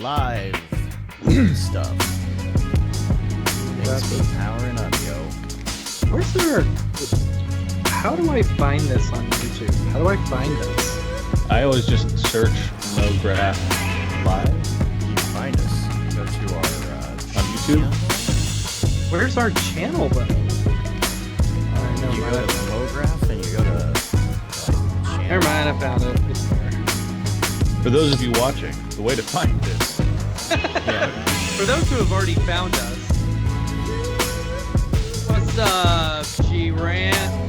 live stuff. Thanks for powering up, yo. Where's there? How do I find this on YouTube? How do I find this? I always just search Mograph Live. You can find us. Go to our on YouTube. Where's our channel though? You go to Mograph and you go to channel. Never mind, I found it. It's there. For those of you watching, the way to find this. Yeah. For those who have already found us, what's up, G-Rant?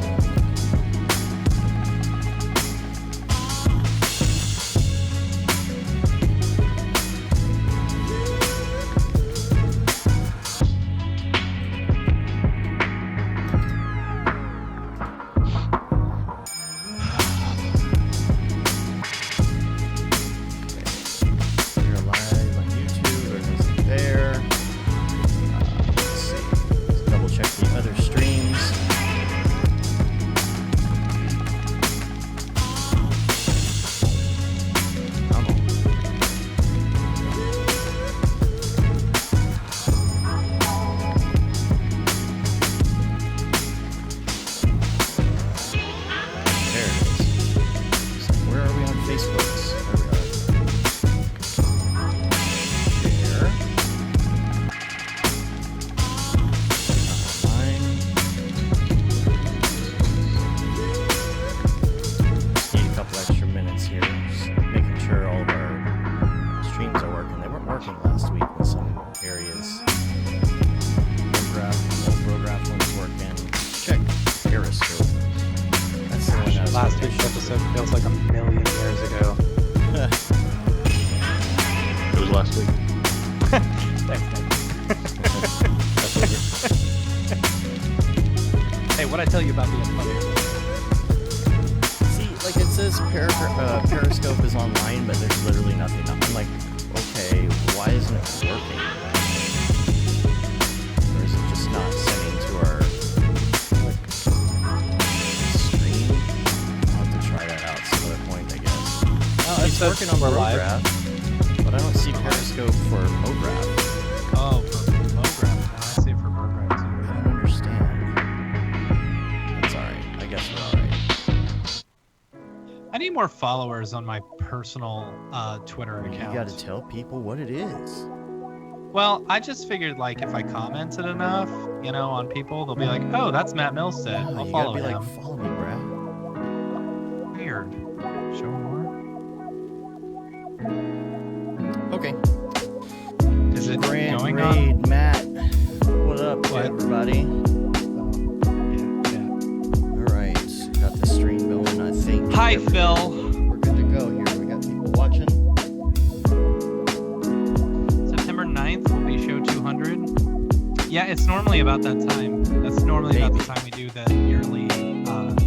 Periscope is online, but there's literally nothing. I'm like, okay, why isn't it working? Or is it just not sending to our stream? I'll have to try that out some other point, I guess. Oh, it's working on Mograph, but I don't see Periscope for Mograph. Oh, for Mograph. Now I see it for Mograph too. I don't understand. That's alright. I guess we're alright. I need more followers on my personal Twitter account. You gotta tell people what it is. Well, I just figured, like, if I commented enough, you know, on people, they'll be like, oh, that's Matt Milstead. I'll follow him. You gotta be like, follow me, Brad. Weird. Show more? Okay. Is it Grand going Raid, on? Matt. What up, everybody? Yeah. Alright, got the stream going, I think. Hi, Phil. We're good to go here. We got people watching. September 9th will be show 200. Yeah, it's normally about that time. That's normally about the time we do the yearly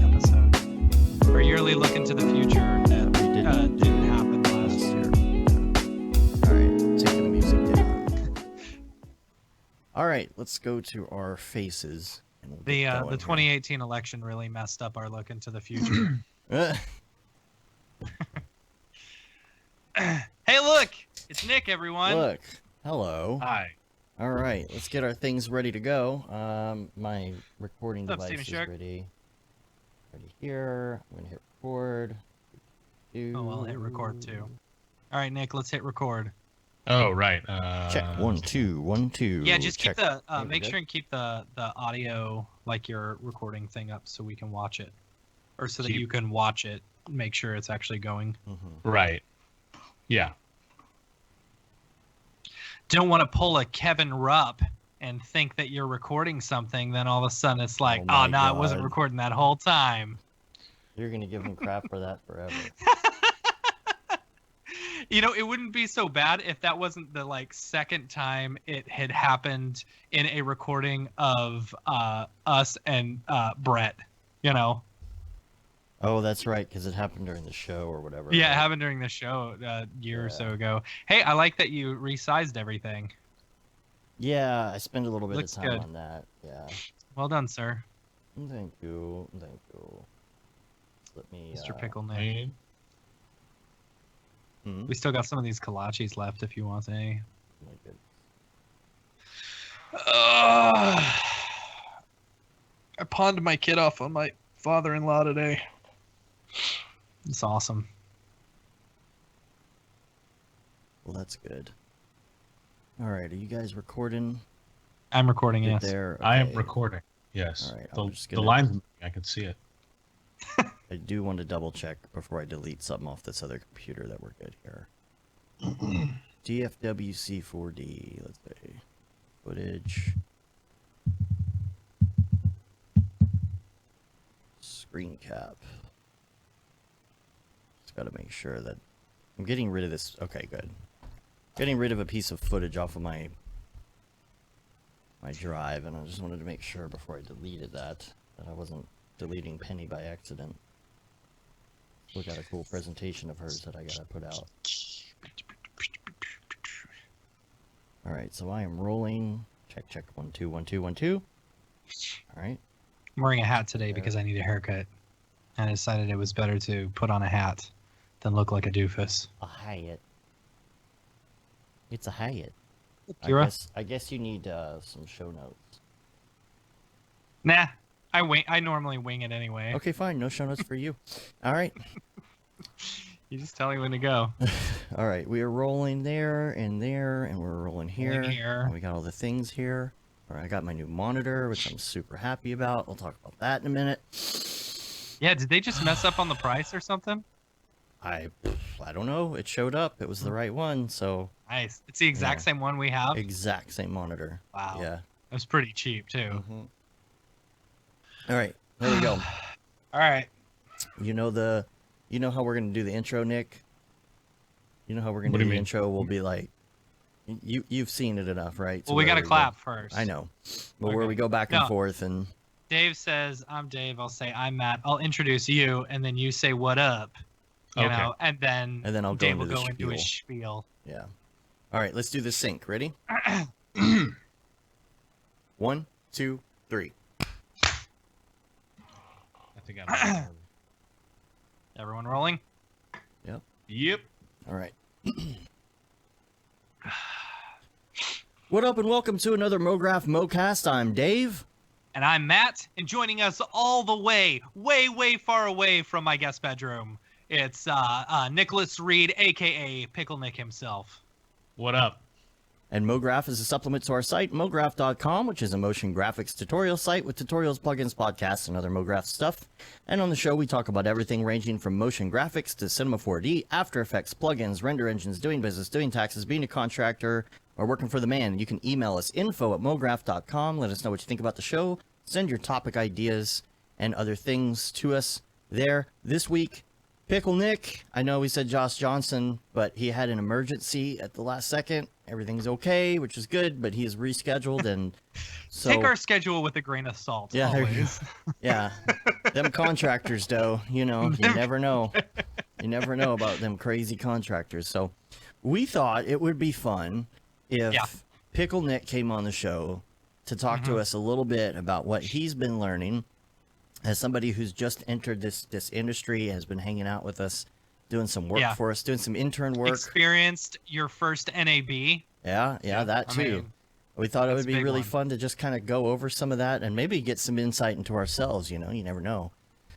episode. Or yearly look into the future that didn't happen last year. Alright, take the music down. Alright, let's go to our faces. And we'll the 2018 election really messed up our look into the future. Hey, look! It's Nick, everyone. Look. Hello. Hi. All right, let's get our things ready to go. My recording What's up, device is Steven Shark? ready. Ready here. I'm gonna hit record. Oh, I'll hit record too. All right, Nick, let's hit record. Oh, right. Check 1 2 1 2. Yeah, just keep Check. the make sure and keep the audio, like your recording thing, up so we can watch it, or so that you can watch it. Make sure it's actually going. Mm-hmm. Right. Yeah. Don't want to pull a Kevin Rupp and think that you're recording something, then all of a sudden it's like, oh no, I wasn't recording that whole time. You're gonna give him crap for that forever. You know, it wouldn't be so bad if that wasn't the second time it had happened in a recording of us and Brett. You know. Oh, that's right, because it happened during the show or whatever. Yeah, right? it happened during the show a year or so ago. Hey, I like that you resized everything. Yeah, I spent a little bit Looks of time good. on that. Yeah. Well done, sir. Thank you. Thank you. Let me. Mr. Pickle Nick. We still got some of these kolaches left if you want any. I pawned my kid off on my father-in-law today. It's awesome. Well, that's good. All right, are you guys recording? I'm recording, yes. There? I am Okay. recording. Yes. All right, The line's, I can see it. I do want to double check before I delete something off this other computer that we're good here. DFWC4D, let's see. Footage. Screen cap. Just gotta make sure that I'm getting rid of this. Okay, good. Getting rid of a piece of footage off of my drive, and I just wanted to make sure before I deleted that I wasn't deleting Penny by accident. We got a cool presentation of hers that I gotta put out. Alright, so I am rolling. Check, 1 2 1 2 1 2. Alright. I'm wearing a hat today because I need a haircut. And I decided it was better to put on a hat than look like a doofus. A hat. It's a hat. I guess you need some show notes. Nah, I normally wing it anyway. Okay, fine. No show notes for you. Alright. You just tell me when to go. Alright, we are rolling there, and we're rolling here. Rolling here. And we got all the things here. Alright, I got my new monitor, which I'm super happy about. We'll talk about that in a minute. Yeah, did they just mess up on the price or something? I don't know. It showed up. It was the right one, so... Nice. It's the exact same one we have? Exact same monitor. Wow. Yeah. It was pretty cheap, too. Alright, there we go. Alright. You know how we're gonna do the intro, Nick? You know how we're gonna What do do you the mean? intro? We'll be like... You've seen it enough, right? Well, we where gotta clap first. I know. But where Okay. we go back and forth and... Dave says, I'm Dave. I'll say, I'm Matt. I'll introduce you, and then you say, what up? You Okay. know, and then I'll go Dave into will the go into his spiel. Yeah. Alright, let's do the sync. Ready? 1 2 3. I think I'm Everyone rolling? Yep. Alright. What up and welcome to another Mograph Mocast. I'm Dave. And I'm Matt, and joining us all the way, way far away from my guest bedroom, it's Nicholas Reed, a.k.a. Pickle Nick himself. What up? And Mograph is a supplement to our site, mograph.com, which is a motion graphics tutorial site with tutorials, plugins, podcasts, and other Mograph stuff. And on the show, we talk about everything ranging from motion graphics to Cinema 4D, After Effects, plugins, render engines, doing business, doing taxes, being a contractor, or working for the man. You can email us info@mograph.com. Let us know what you think about the show. Send your topic ideas and other things to us there. This week, Pickle Nick. I know we said Josh Johnson, but he had an emergency at the last second. Everything's okay, which is good, but he is rescheduled, and so... Take our schedule with a grain of salt, Yeah, there you always. Yeah. Them contractors, though, you never know. You never know about them crazy contractors. So we thought it would be fun if Pickle Nick came on the show to talk to us a little bit about what he's been learning as somebody who's just entered this industry, has been hanging out with us, doing some work for us, doing some intern work. Experienced your first NAB. Yeah, that too. I mean, we thought it that's would be a big really one. fun to just kind of go over some of that and maybe get some insight into ourselves, you never know.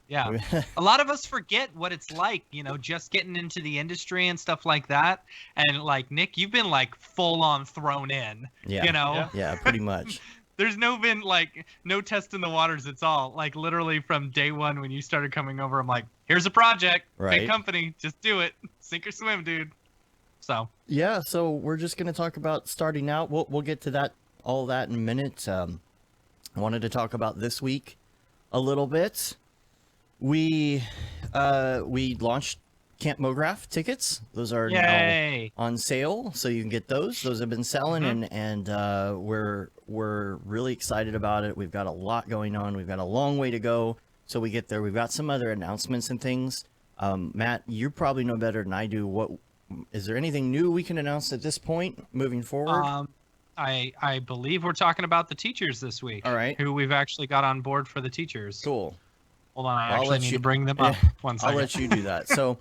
Yeah. A lot of us forget what it's like, just getting into the industry and stuff like that. And like, Nick, you've been like full on thrown in, Yeah, pretty much. There's been like no test in the waters. It's all like literally from day one when you started coming over. I'm like, here's a project, Right. big company, just do it, sink or swim, dude. So Yeah, so we're just going to talk about starting out. We'll get to all that in a minute. I wanted to talk about this week a little bit. We launched Camp Mograph tickets. Those are yay! now on sale, so you can get those. Those have been selling, and we're really excited about it. We've got a lot going on. We've got a long way to go till we get there. We've got some other announcements and things. Matt, you probably know better than I do. What is there anything new we can announce at this point moving forward? I believe we're talking about the teachers this week. All right. Who we've actually got on board for the teachers. Cool. Hold on, I I'll actually let need you- to bring them up. One second. I'll let you do that. So,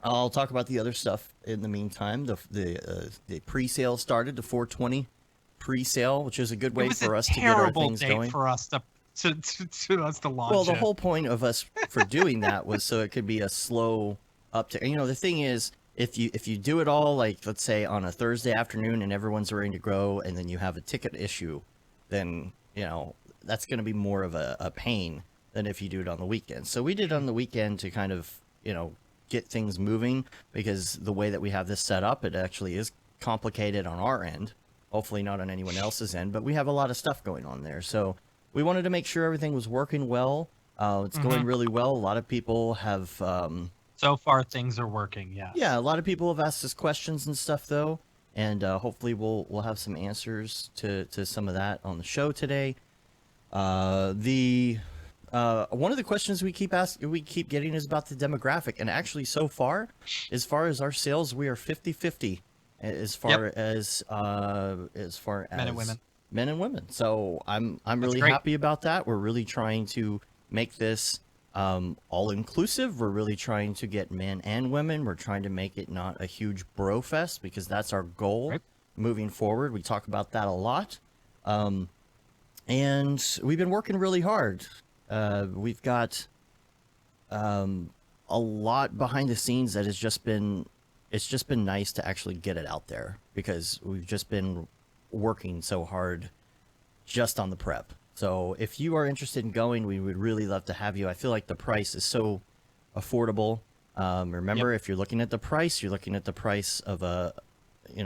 I'll talk about the other stuff in the meantime. The pre-sale started, the 420 pre-sale, which is a good way for us to get our things going. For us to launch. Well, the whole point of us for doing that was so it could be a slow uptick. And, the thing is, if you do it all, like, let's say on a Thursday afternoon and everyone's ready to go, and then you have a ticket issue, then, that's going to be more of a pain than if you do it on the weekend. So we did it on the weekend to kind of, get things moving, because the way that we have this set up, it actually is complicated on our end. Hopefully not on anyone else's end, but we have a lot of stuff going on there. So we wanted to make sure everything was working well. It's going really well. A lot of people have... so far, things are working, yeah. Yeah, a lot of people have asked us questions and stuff, though. And hopefully we'll have some answers to some of that on the show today. One of the questions we keep getting is about the demographic. And actually, so far as our sales, we are 50-50 as far as men and women. So I'm really happy about that. We're really trying to make this all inclusive. We're really trying to get men and women. We're trying to make it not a huge bro fest, because that's our goal moving forward. We talk about that a lot. And we've been working really hard. We've got a lot behind the scenes that it's just been nice to actually get it out there, because we've just been working so hard just on the prep. So if you are interested in going, we would really love to have you. I feel like the price is so affordable. Remember, if you're looking at the price, you're looking at the price of a,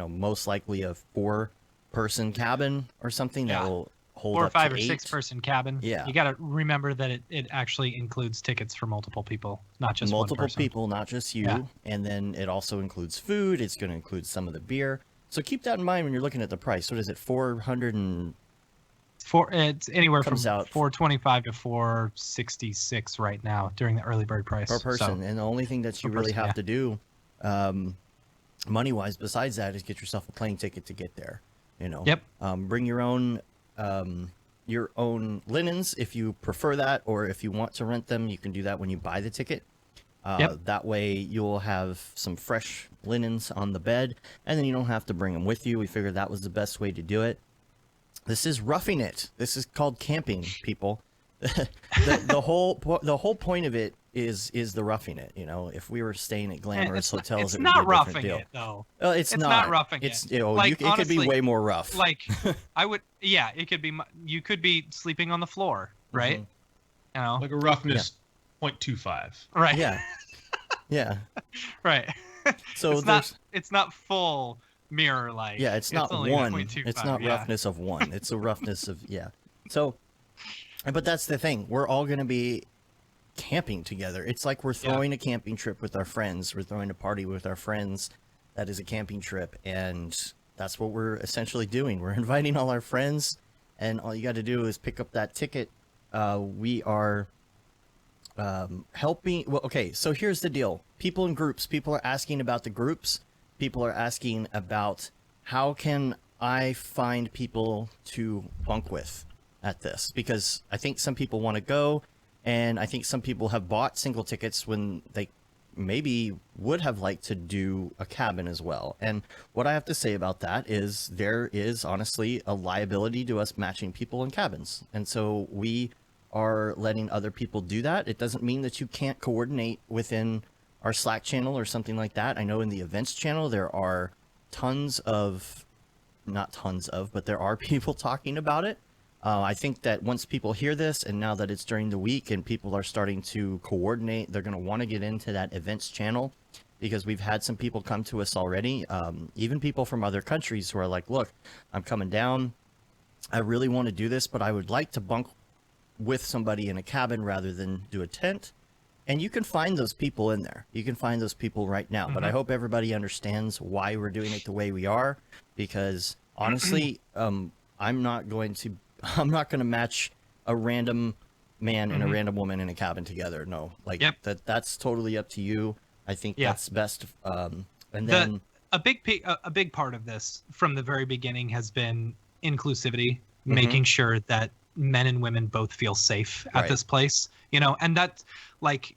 most likely a 4-person cabin or something that will hold 4 or up 5 to or 8. 6-person cabin. Yeah. You got to remember that it actually includes tickets for multiple people, not just multiple one person. people, not just you. Yeah. And then it also includes food. It's going to include some of the beer. So keep that in mind when you're looking at the price. What is it? 400 and... It's anywhere from out $425 to $466 right now during the early bird price per person. So, and the only thing that you really have to do, money-wise, besides that, is get yourself a plane ticket to get there. Yep. Bring your own linens if you prefer that, or if you want to rent them, you can do that when you buy the ticket. That way you'll have some fresh linens on the bed, and then you don't have to bring them with you. We figured that was the best way to do it. This is roughing it. This is called camping, people. the whole point of it is the roughing it. If we were staying at glamorous hotels, it would be a different deal. It though. It's not roughing it. Like, it could be way more rough. Like it could be. You could be sleeping on the floor, right? Like a roughness 0.25. Right. Yeah. Yeah. Right. So it's not full mirror light. Yeah, it's not one. It's not roughness of one. It's a roughness of So, but that's the thing. We're all going to be camping together. It's like we're throwing a camping trip with our friends. We're throwing a party with our friends. That is a camping trip, and that's what we're essentially doing. We're inviting all our friends, and all you got to do is pick up that ticket. We are helping. Well, okay, so here's the deal. People in groups. People are asking about the groups. People are asking about how can I find people to bunk with at this, because I think some people want to go, and I think some people have bought single tickets when they maybe would have liked to do a cabin as well. And what I have to say about that is there is honestly a liability to us matching people in cabins, and so we are letting other people do that. It doesn't mean that you can't coordinate within our Slack channel or something like that. I know in the events channel there are but there are people talking about it. I think that once people hear this, and now that it's during the week and people are starting to coordinate, they're going to want to get into that events channel, because we've had some people come to us already, even people from other countries who are like, look, I'm coming down. I really want to do this, but I would like to bunk with somebody in a cabin rather than do a tent. And you can find those people in there. You can find those people right now. But I hope everybody understands why we're doing it the way we are, because honestly, I'm not going to match a random man and a random woman in a cabin together. No, that's totally up to you. I think that's best. And then a big part of this from the very beginning has been inclusivity, making sure that men and women both feel safe at this place, and that's like,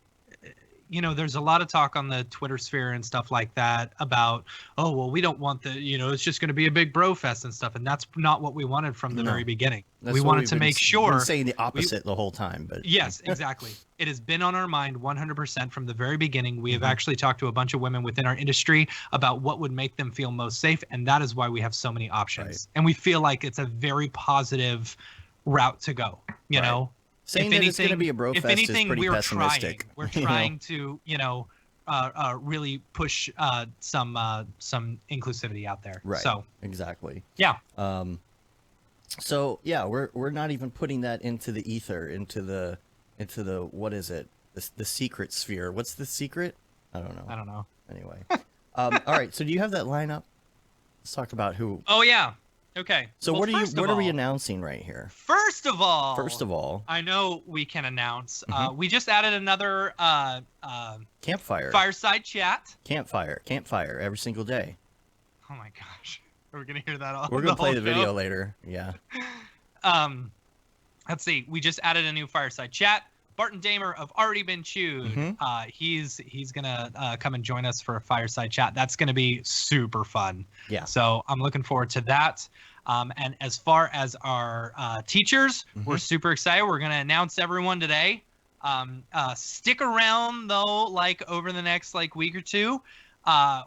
there's a lot of talk on the Twitter sphere and stuff like that about, oh, well, we don't want it's just going to be a big bro fest and stuff. And that's not what we wanted from the very beginning. We wanted to make sure. We've been saying the opposite the whole time, but yes, exactly. It has been on our mind 100% from the very beginning. We have actually talked to a bunch of women within our industry about what would make them feel most safe. And that is why we have so many options. Right. And we feel like it's a very positive route to go, you know? Saying that it's going to be a bro fest is pretty pessimistic. We're trying to, really push some inclusivity out there. Right. So exactly. Yeah. So yeah, we're not even putting that into the ether, into the what is it? The secret sphere. What's the secret? I don't know. Anyway. All right. So do you have that lineup? Let's talk about who. Oh yeah. Okay. So what are we announcing right here? First of all, I know we can announce. We just added another campfire. Fireside chat. Campfire every single day. Oh my gosh. We're gonna hear that all. We're gonna play the video later. Yeah. Let's see. We just added a new fireside chat. Barton Damer of Already Been Chewed. He's gonna come and join us for a fireside chat. That's gonna be super fun. Yeah. So I'm looking forward to that. And as far as our teachers, we're super excited. We're gonna announce everyone today. Stick around though, like over the next week or two.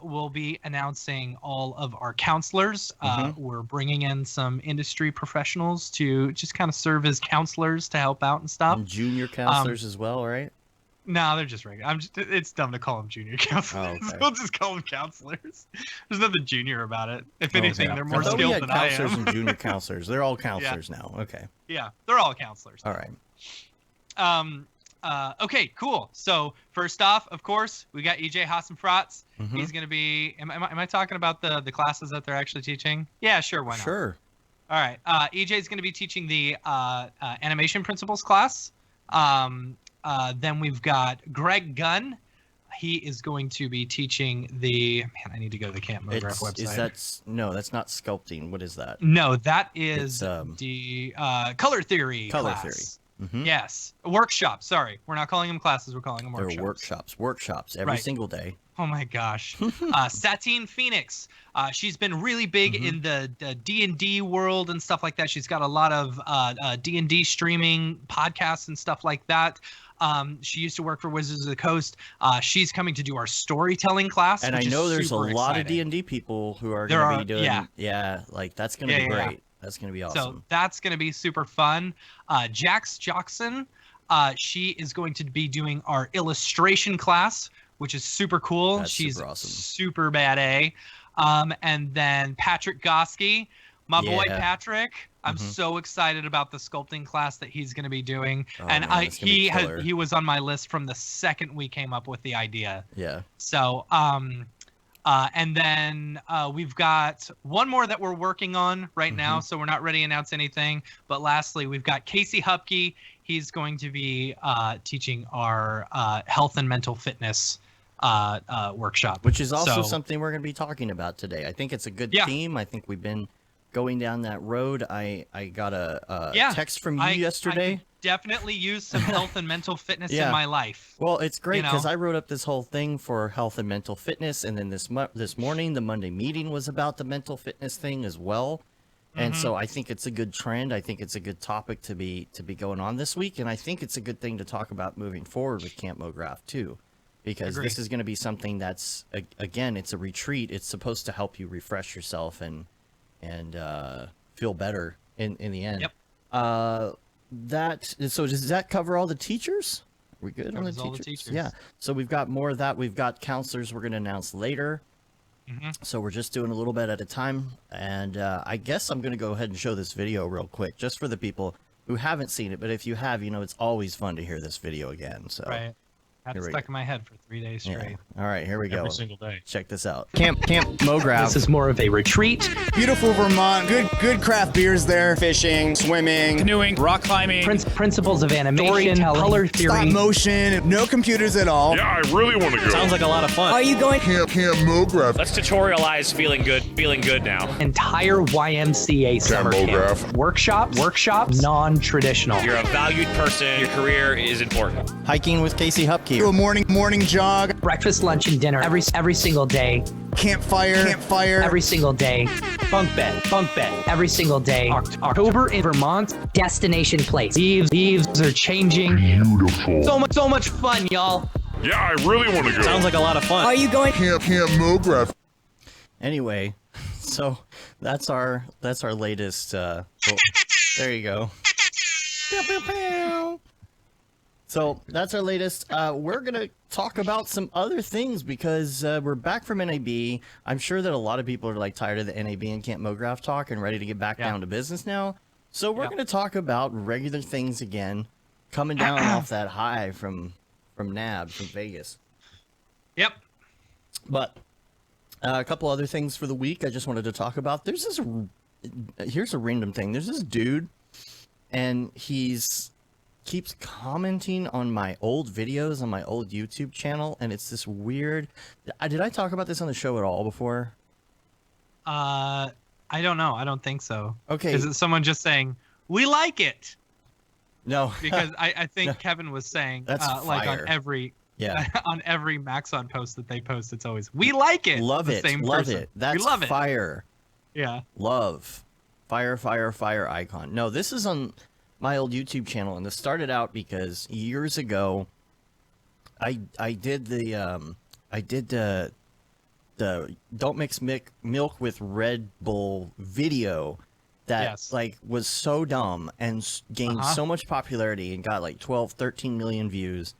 We'll be announcing all of our counselors. We're bringing in some industry professionals to just kind of serve as counselors to help out and stuff. And junior counselors as well, right? No, they're just regular. It's dumb to call them junior counselors. Oh, okay. We'll just call them counselors. There's nothing junior about it. If anything, they're more skilled than I am. Counselors and junior counselors. They're all counselors now. Okay. Yeah, they're all counselors. All right. Okay, cool. So first off, of course, we got EJ Hassenfratz. He's going to be. Am I talking about the classes that they're actually teaching? Yeah, sure. Why not? Sure. All right. EJ is going to be teaching the animation principles class. Then we've got Greg Gunn. He is going to be teaching the. Man, I need to go to the Camp Mograph website. No, that's not sculpting. What is that? No, that is the color theory. Color theory. Yes, workshops. Sorry, we're not calling them classes. We're calling them workshops. They're workshops every single day. Oh my gosh. Satine Phoenix. She's been really big in the D&D world and stuff like that. She's got a lot of D&D streaming podcasts and stuff like that. She used to work for Wizards of the Coast. She's coming to do our storytelling class. And I know there's a lot of D&D people who are going to be doing. Yeah, that's going to be great. That's going to be awesome. So that's going to be super fun. Jax Jockson, she is going to be doing our illustration class, which is super cool. She's super awesome. Super bad A. And then Patrick Goski, my boy Patrick. I'm so excited about the sculpting class that he's going to be doing. He was on my list from the second we came up with the idea. Yeah. So and then we've got one more that we're working on right now, so we're not ready to announce anything. But lastly, we've got Casey Hupke. He's going to be teaching our health and mental fitness workshop. Which is also something we're going to be talking about today. I think it's a good theme. I think we've been going down that road. I got a text from you yesterday. I definitely used some health and mental fitness in my life. Well, it's great because I wrote up this whole thing for health and mental fitness, and then this morning the Monday meeting was about the mental fitness thing as well. And so I think it's a good trend. I think it's a good topic to be going on this week, and I think it's a good thing to talk about moving forward with Camp Mograph too, because this is going to be something that's again, it's a retreat. It's supposed to help you refresh yourself and feel better in the end. Yep. So does that cover all the teachers? Are we good on the teachers? Yeah. So we've got more of that. We've got counselors we're going to announce later. So we're just doing a little bit at a time. And I guess I'm going to go ahead and show this video real quick, just for the people who haven't seen it. But if you have, it's always fun to hear this video again. So right. Had it stuck in my head for 3 days straight. Yeah. All right, here we go. Every single day. Check this out. Camp Mograph. This is more of a retreat. Beautiful Vermont. Good craft beers there. Fishing, swimming, Canoeing, rock climbing. Principles of animation, color theory. Stop motion. No computers at all. Yeah, I really want to go. Sounds like a lot of fun. Are you going? Camp Mograph. Let's tutorialize feeling good now. Entire YMCA summer camp. Workshops, non-traditional. You're a valued person. Your career is important. Hiking with Casey Hupke. here. Do a morning jog. Breakfast, lunch, and dinner every single day. Campfire. Every single day. Bunk bed. Every single day. October in Vermont. Destination place. Leaves are changing. Beautiful. So much fun, y'all. Yeah, I really want to go. Sounds like a lot of fun. Are you going? Camp Mograph. Anyway, so that's our latest. There you go. Pew, pew, pew. So that's our latest. We're gonna talk about some other things because we're back from NAB. I'm sure that a lot of people are like tired of the NAB and Camp Mograph talk and ready to get back down to business now. So we're gonna talk about regular things again, coming down off that high from NAB from Vegas. Yep. But a couple other things for the week I just wanted to talk about. Here's a random thing. There's this dude, and keeps commenting on my old videos on my old YouTube channel, and it's this weird. Did I talk about this on the show at all before? I don't know. I don't think so. Okay. Is it someone just saying we like it? No. Because I think Kevin was saying That's like fire. on every Yeah. on every Maxon post that they post, it's always we like it. Love the it. Same Love person. it. That's we love it. fire. Yeah. Love. Fire icon. No, this is on my old YouTube channel, and this started out because years ago I did the don't mix milk with Red Bull video that like was so dumb and gained so much popularity and got like 13 million views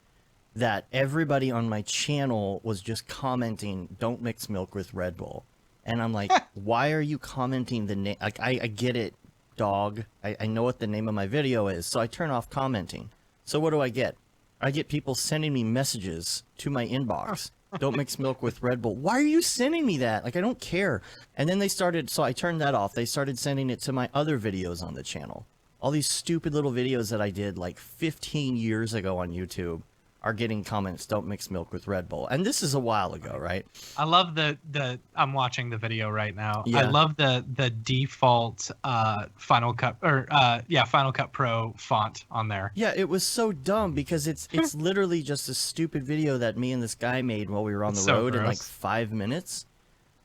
that everybody on my channel was just commenting don't mix milk with Red Bull. And I'm like, why are you commenting the name? Like, I get it, dog. I know what the name of my video is, so I turn off commenting. So what do I get? I get people sending me messages to my inbox. Don't mix milk with Red Bull. Why are you sending me that? Like, I don't care. And then they started, so I turned that off. They started sending it to my other videos on the channel. All these stupid little videos that I did like 15 years ago on YouTube are getting comments, don't mix milk with Red Bull. And this is a while ago, right? I love the I'm watching the video right now. Yeah. I love the default Final Cut Final Cut Pro font on there. Yeah, it was so dumb because it's literally just a stupid video that me and this guy made while we were on the road in like 5 minutes.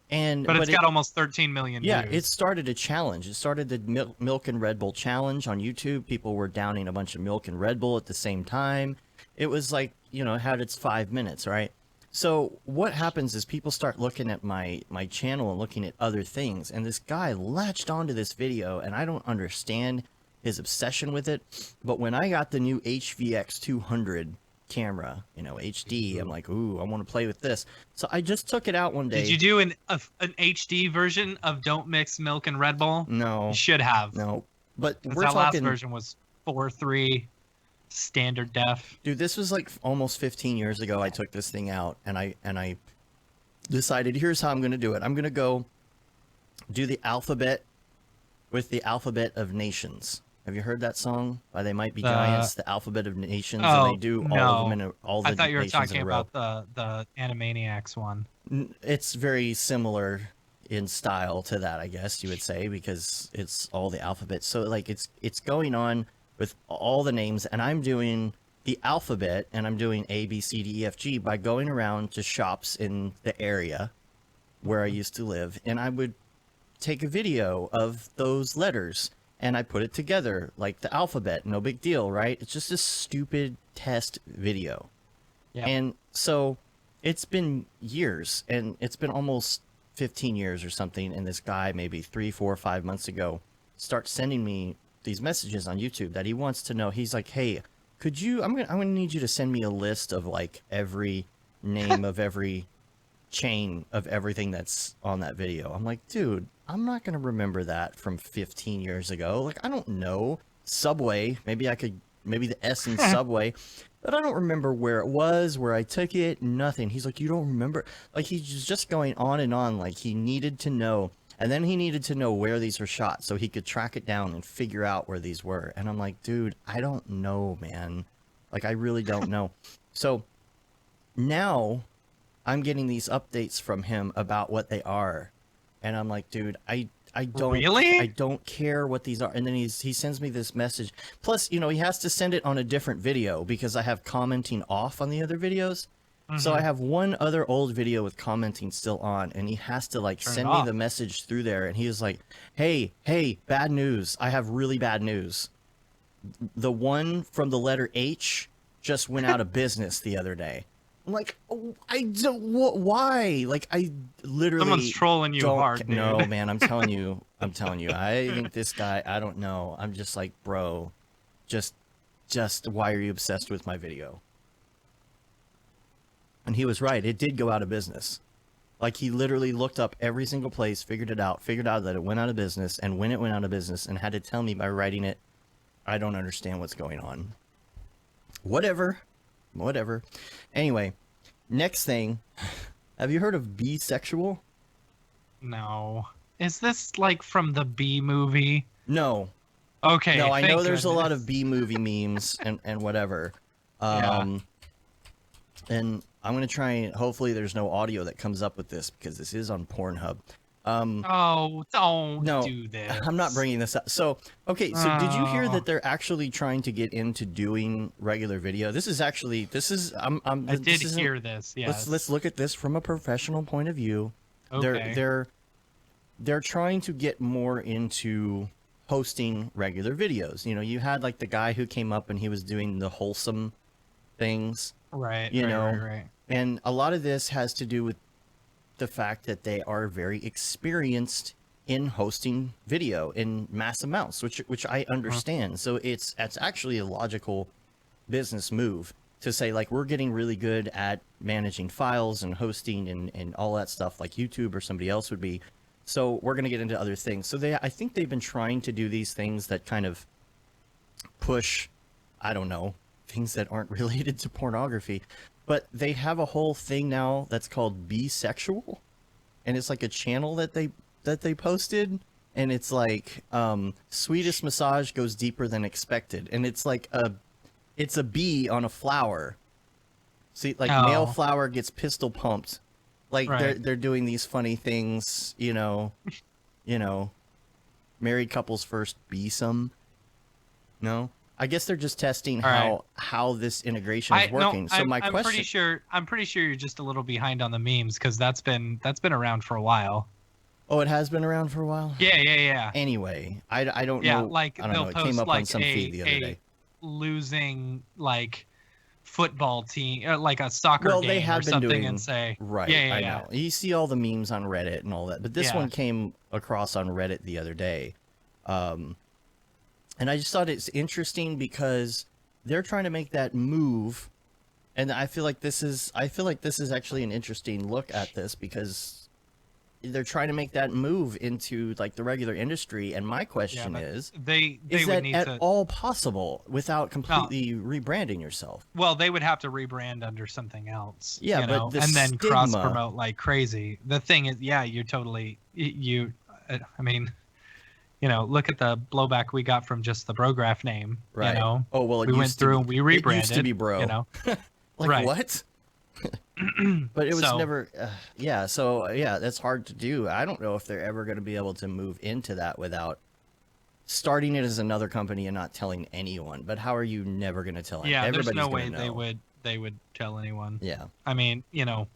But it's got almost 13 million views. views. It started a challenge. It started the milk and Red Bull challenge on YouTube. People were downing a bunch of milk and Red Bull at the same time. It was like, it had its 5 minutes, right? So what happens is people start looking at my channel and looking at other things, and this guy latched onto this video, and I don't understand his obsession with it. But when I got the new HVX 200 camera, HD, I'm like, ooh, I want to play with this. So I just took it out one day. Did you do an HD version of Don't Mix Milk and Red Bull? No. You should have. No. But we're that talking... last version was 4:3 standard def. Dude, this was like almost 15 years ago. I took this thing out, and I decided, here's how I'm going to do it. I'm going to go do the alphabet with the Alphabet of Nations. Have you heard that song by They Might Be Giants, the Alphabet of Nations? And they do all of them in all the nations in a row. I thought you were talking about the Animaniacs one. It's very similar in style to that, I guess you would say, because it's all the alphabet. So like it's going on with all the names, and I'm doing the alphabet, and I'm doing A, B, C, D, E, F, G by going around to shops in the area where I used to live, and I would take a video of those letters, and I put it together like the alphabet. No big deal, right? It's just a stupid test video. Yeah. And so it's been years, and it's been almost 15 years or something, and this guy maybe 3, 4, 5 months ago starts sending me these messages on YouTube that he wants to know. He's like, hey, could you, I'm gonna need you to send me a list of like every name of every chain of everything that's on that video. I'm like, dude, I'm not gonna remember that from 15 years ago. Like, I don't know. Subway, maybe the S in Subway, but I don't remember where it was, where I took it, nothing. He's like, you don't remember? Like, he's just going on and on, like he needed to know. And then he needed to know where these were shot so he could track it down and figure out where these were. And I'm like, dude, I don't know, man. Like, I really don't know. So now I'm getting these updates from him about what they are. And I'm like, dude, I I don't Really? I don't care what these are. And then he sends me this message. Plus, you know, he has to send it on a different video because I have commenting off on the other videos. So I have one other old video with commenting still on, and he has to like Turn it send me off. the message through there, and he was like, hey, bad news. I have really bad news. The one from the letter H just went out of business the other day. I'm like, oh, I don't, why? Like, I literally Someone's trolling you don't hard, dude. No, man, I'm telling you. I think this guy, I don't know. I'm just like, bro, just why are you obsessed with my video? And he was right. It did go out of business. Like, he literally looked up every single place, figured out that it went out of business, and when it went out of business, and had to tell me by writing it. I don't understand what's going on. Whatever. Anyway, next thing. Have you heard of bisexual? No. Is this like from the B movie? No. Okay. No, I know thank there's a lot goodness. of B movie memes and whatever. Yeah. And I'm going to try and hopefully there's no audio that comes up with this because this is on Pornhub. Oh, don't No, do this. I'm not bringing this up. So, okay, so did you hear Oh. that they're actually trying to get into doing regular video? I this did hear this. Yes. Let's look at this from a professional point of view. Okay. They're trying to get more into posting regular videos. You know, you had like the guy who came up and he was doing the wholesome things, Right. you right, know, Right. and a lot of this has to do with the fact that they are very experienced in hosting video in mass amounts, which I understand. So it's actually a logical business move to say, like, we're getting really good at managing files and hosting and all that stuff like YouTube or somebody else would be. So we're going to get into other things. So I think they've been trying to do these things that kind of push, I don't know, things that aren't related to pornography. But they have a whole thing now that's called bisexual, and it's like a channel that they posted, and it's like Swedish massage goes deeper than expected, and it's like it's a bee on a flower. See, like male Oh. flower gets pistol pumped, like Right. they're doing these funny things, you know, married couples first be some. No. I guess they're just testing All how this integration is working. So my I'm question. I'm pretty sure you're just a little behind on the memes because that's been around for a while. Oh, it has been around for a while. Yeah. Anyway, I don't Yeah, know. like I don't they'll know. It post came up like on some feed the other day. losing like football team, or like a soccer Well, game they have or been something, doing and say right. Yeah. I know. You see all the memes on Reddit and all that, but this Yeah. one came across on Reddit the other day, and I just thought it's interesting because they're trying to make that move, and I feel like this is actually an interesting look at this because they're trying to make that move into like the regular industry. And my question but is they is would that need at to. all possible without completely rebranding yourself? Well, they would have to rebrand under something else. Yeah, you but know, the and then stigma- cross promote like crazy. The thing is, yeah, you're totally you. I mean, you know, look at the blowback we got from just the Mograph name. Right. You know, Oh, well, it we went used to through be- and we rebranded. It used to be bro. You know, Like Right. what? But it was So- never. Yeah. So yeah, that's hard to do. I don't know if they're ever going to be able to move into that without starting it as another company and not telling anyone. But how are you never going to tell anyone? yeah. There's Everybody's no way gonna know. they would tell anyone. Yeah. I mean, you know,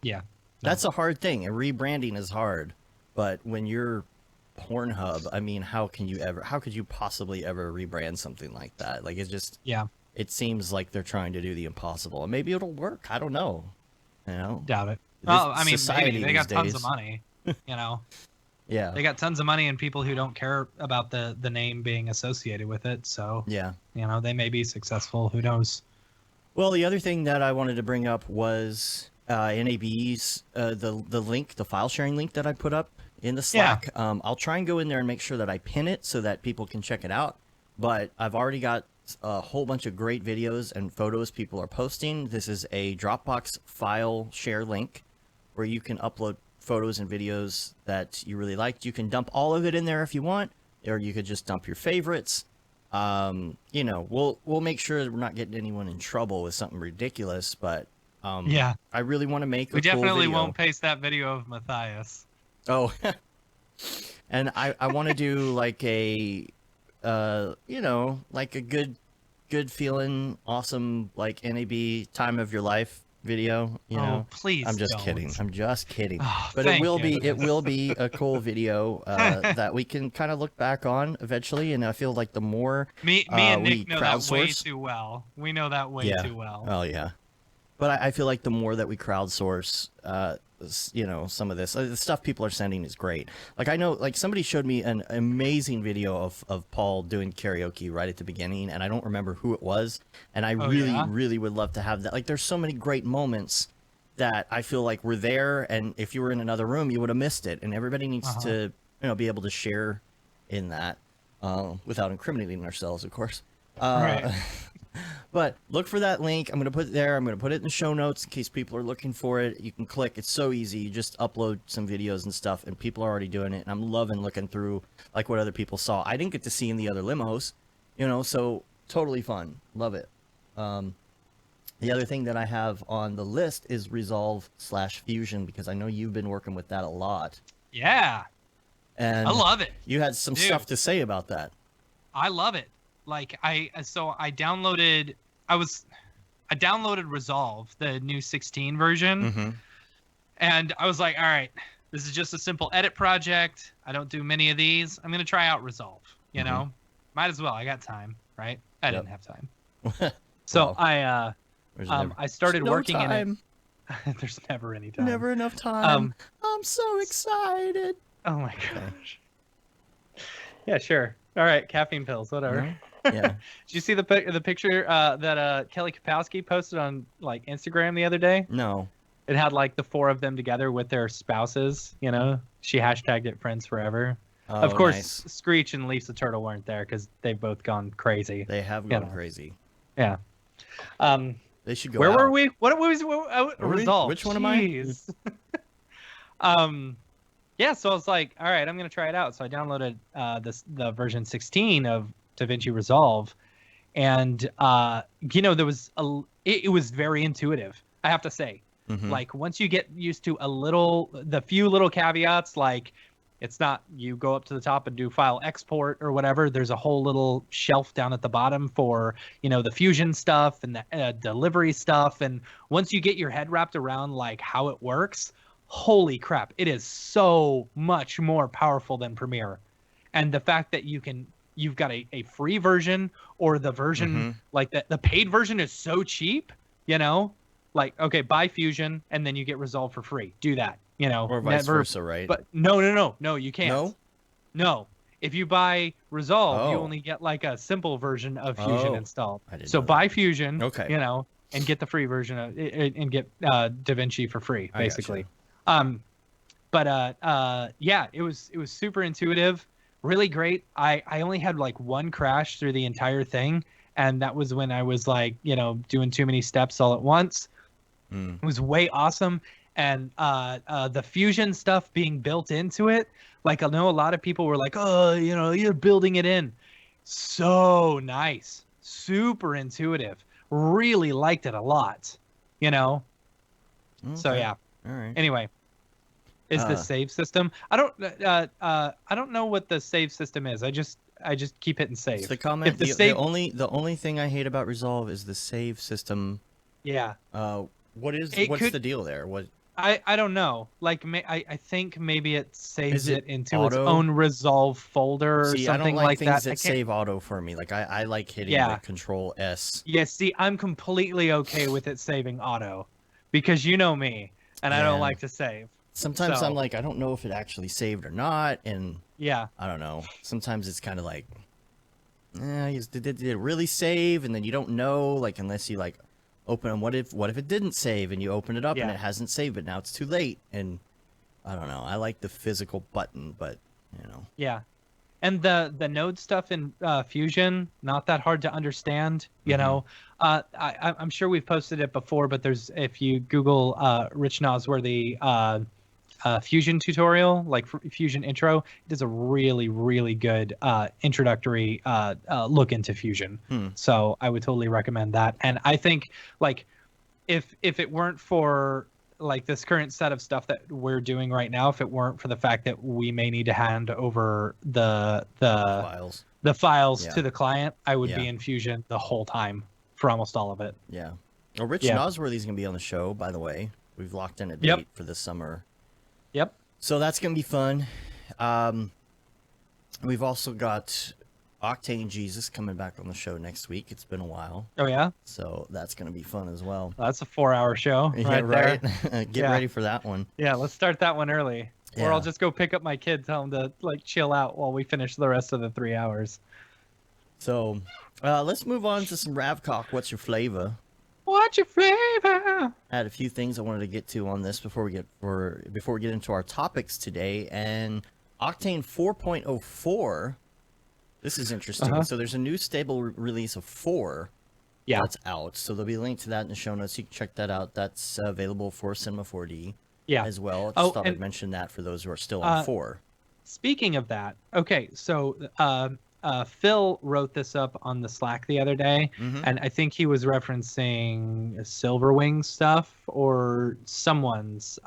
yeah. That's a hard thing. And rebranding is hard. But when you're Pornhub, I mean, how could you possibly ever rebrand something like that? Like, it's just, Yeah. it seems like they're trying to do the impossible. And maybe it'll work. I don't know. You know? Doubt it. This Well, I mean, society maybe. They got these tons of days. money. You know, Yeah. they got tons of money and people who don't care about the name being associated with it. So, Yeah. you know, they may be successful. Who knows? Well, the other thing that I wanted to bring up was NAB's the link, the file sharing link that I put up in the Slack. I'll try and go in there and make sure that I pin it so that people can check it out. But I've already got a whole bunch of great videos and photos people are posting. This is a Dropbox file share link where you can upload photos and videos that you really liked. You can dump all of it in there if you want, or you could just dump your favorites. You know, we'll make sure that we're not getting anyone in trouble with something ridiculous, but Yeah. I really want to make a We cool definitely video. won't paste that video of Matthias. Oh, And I want to do like a, like a good feeling, awesome, like NAB time of your life video. You know, please. I'm just don't. kidding. I'm just kidding. Oh, But it will you. be a cool video that we can kind of look back on eventually. And I feel like the more Me and we Nick know that way crowdsource, too well. We know that way too well. oh yeah. But I feel like the more that we crowdsource, some of this the stuff people are sending is great. Like I know, like somebody showed me an amazing video of Paul doing karaoke right at the beginning, and I don't remember who it was. And I really would love to have that. Like, there's so many great moments that I feel like were there, and if you were in another room, you would have missed it. And everybody needs to, be able to share in that without incriminating ourselves, of course. Right. But look for that link. I'm going to put it there. I'm going to put it in the show notes in case people are looking for it. You can click. It's so easy. You just upload some videos and stuff, and people are already doing it. And I'm loving looking through like what other people saw. I didn't get to see in the other limos, so totally fun. Love it. The other thing that I have on the list is Resolve/Fusion, because I know you've been working with that a lot. Yeah. And I love it. You had some stuff to say about that. I love it. Like I downloaded Resolve, the new 16 version, and I was like, all right, this is just a simple edit project. I don't do many of these. I'm gonna try out Resolve. Might as well. I got time, right? I didn't have time, so I started working in it. There's never any time. Never enough time. I'm so excited. Oh my gosh. Yeah, sure. All right, caffeine pills, whatever. Yeah. Did you see the picture that Kelly Kapowski posted on like Instagram the other day? No. It had like the four of them together with their spouses. She hashtagged it Friends Forever. Oh, of course, nice. Screech and Lisa Turtle weren't there because they've both gone crazy. They have gone crazy. Yeah. They should go. Where out. were we? What was Resolve? Which one Jeez. am I? Yeah, so I was like, all right, I'm gonna try it out. So I downloaded the version 16 of DaVinci Resolve, and there was it was very intuitive, I have to say. Like once you get used to the few little caveats, like it's not you go up to the top and do file export or whatever. There's a whole little shelf down at the bottom for the Fusion stuff and the delivery stuff. And once you get your head wrapped around like how it works, holy crap, it is so much more powerful than Premiere. And the fact that you've got a free version, or the version like the paid version is so cheap, like, okay, buy Fusion and then you get Resolve for free. Do that, or vice versa, right? But no, you can't. No. If you buy Resolve, you only get like a simple version of Fusion installed. So buy Fusion, and get the free version and get DaVinci for free, basically. Yeah, it was super intuitive, really great. I only had like one crash through the entire thing, and that was when I was like, doing too many steps all at once. It was way awesome. And the Fusion stuff being built into it, like I know a lot of people were like, oh, you're building it in. So nice, super intuitive. Really liked it a lot, So yeah. All right. Anyway, is the save system? I don't know what the save system is. I just keep hitting save. It's the comment. The only thing I hate about Resolve is the save system. Yeah. What's the deal there? What? I don't know. Like I think maybe it saves it into its auto? own Resolve folder or something I don't like things that. that save auto for me. Like I like hitting like Control S. Yeah. See, I'm completely okay with it saving auto, because you know me, and I don't like to save. Sometimes I'm like, I don't know if it actually saved or not, and yeah, I don't know. Sometimes it's kind of like, did it really save? And then you don't know, like, unless you like open them. What if it didn't save and you open it up and it hasn't saved, but now it's too late? And I don't know. I like the physical button, but Yeah, and the node stuff in Fusion, not that hard to understand. I'm sure we've posted it before, but if you Google Rich Nosworthy Fusion tutorial, like Fusion intro, it does a really, really good introductory look into Fusion. So I would totally recommend that. And I think, like, if it weren't for like this current set of stuff that we're doing right now, if it weren't for the fact that we may need to hand over the Files. Yeah. to the client, I would be Yeah. in Fusion the whole time for almost all of it. Yeah. Well, Rich Yeah. Nosworthy's going to be on the show, by the way. We've locked in a date Yep. for this summer. Yep. So that's going to be fun. We've also got Octane Jesus coming back on the show next week. It's been a while. Oh yeah, So that's going to be fun as well. that's a 4-hour show. Yeah, right. right. There. Get Yeah. ready for that one. Yeah, let's start that one early. Or Yeah. I'll just go pick up my kid, tell him to like chill out while we finish the rest of the 3 hours. So let's move on to some Ravcock. What's your flavor? What's your flavor? I had a few things I wanted to get to on this before we get into our topics today. And Octane 4.04. This is interesting. Uh-huh. So there's a new stable release of 4 Yeah. that's out. So there'll be a link to that in the show notes. You can check that out. That's available for Cinema 4D Yeah. as well. I Oh, just thought I'd and- mention that for those who are still on 4. Speaking of that, okay, so Phil wrote this up on the Slack the other day, Mhm. and I think he was referencing Silverwing stuff or someone's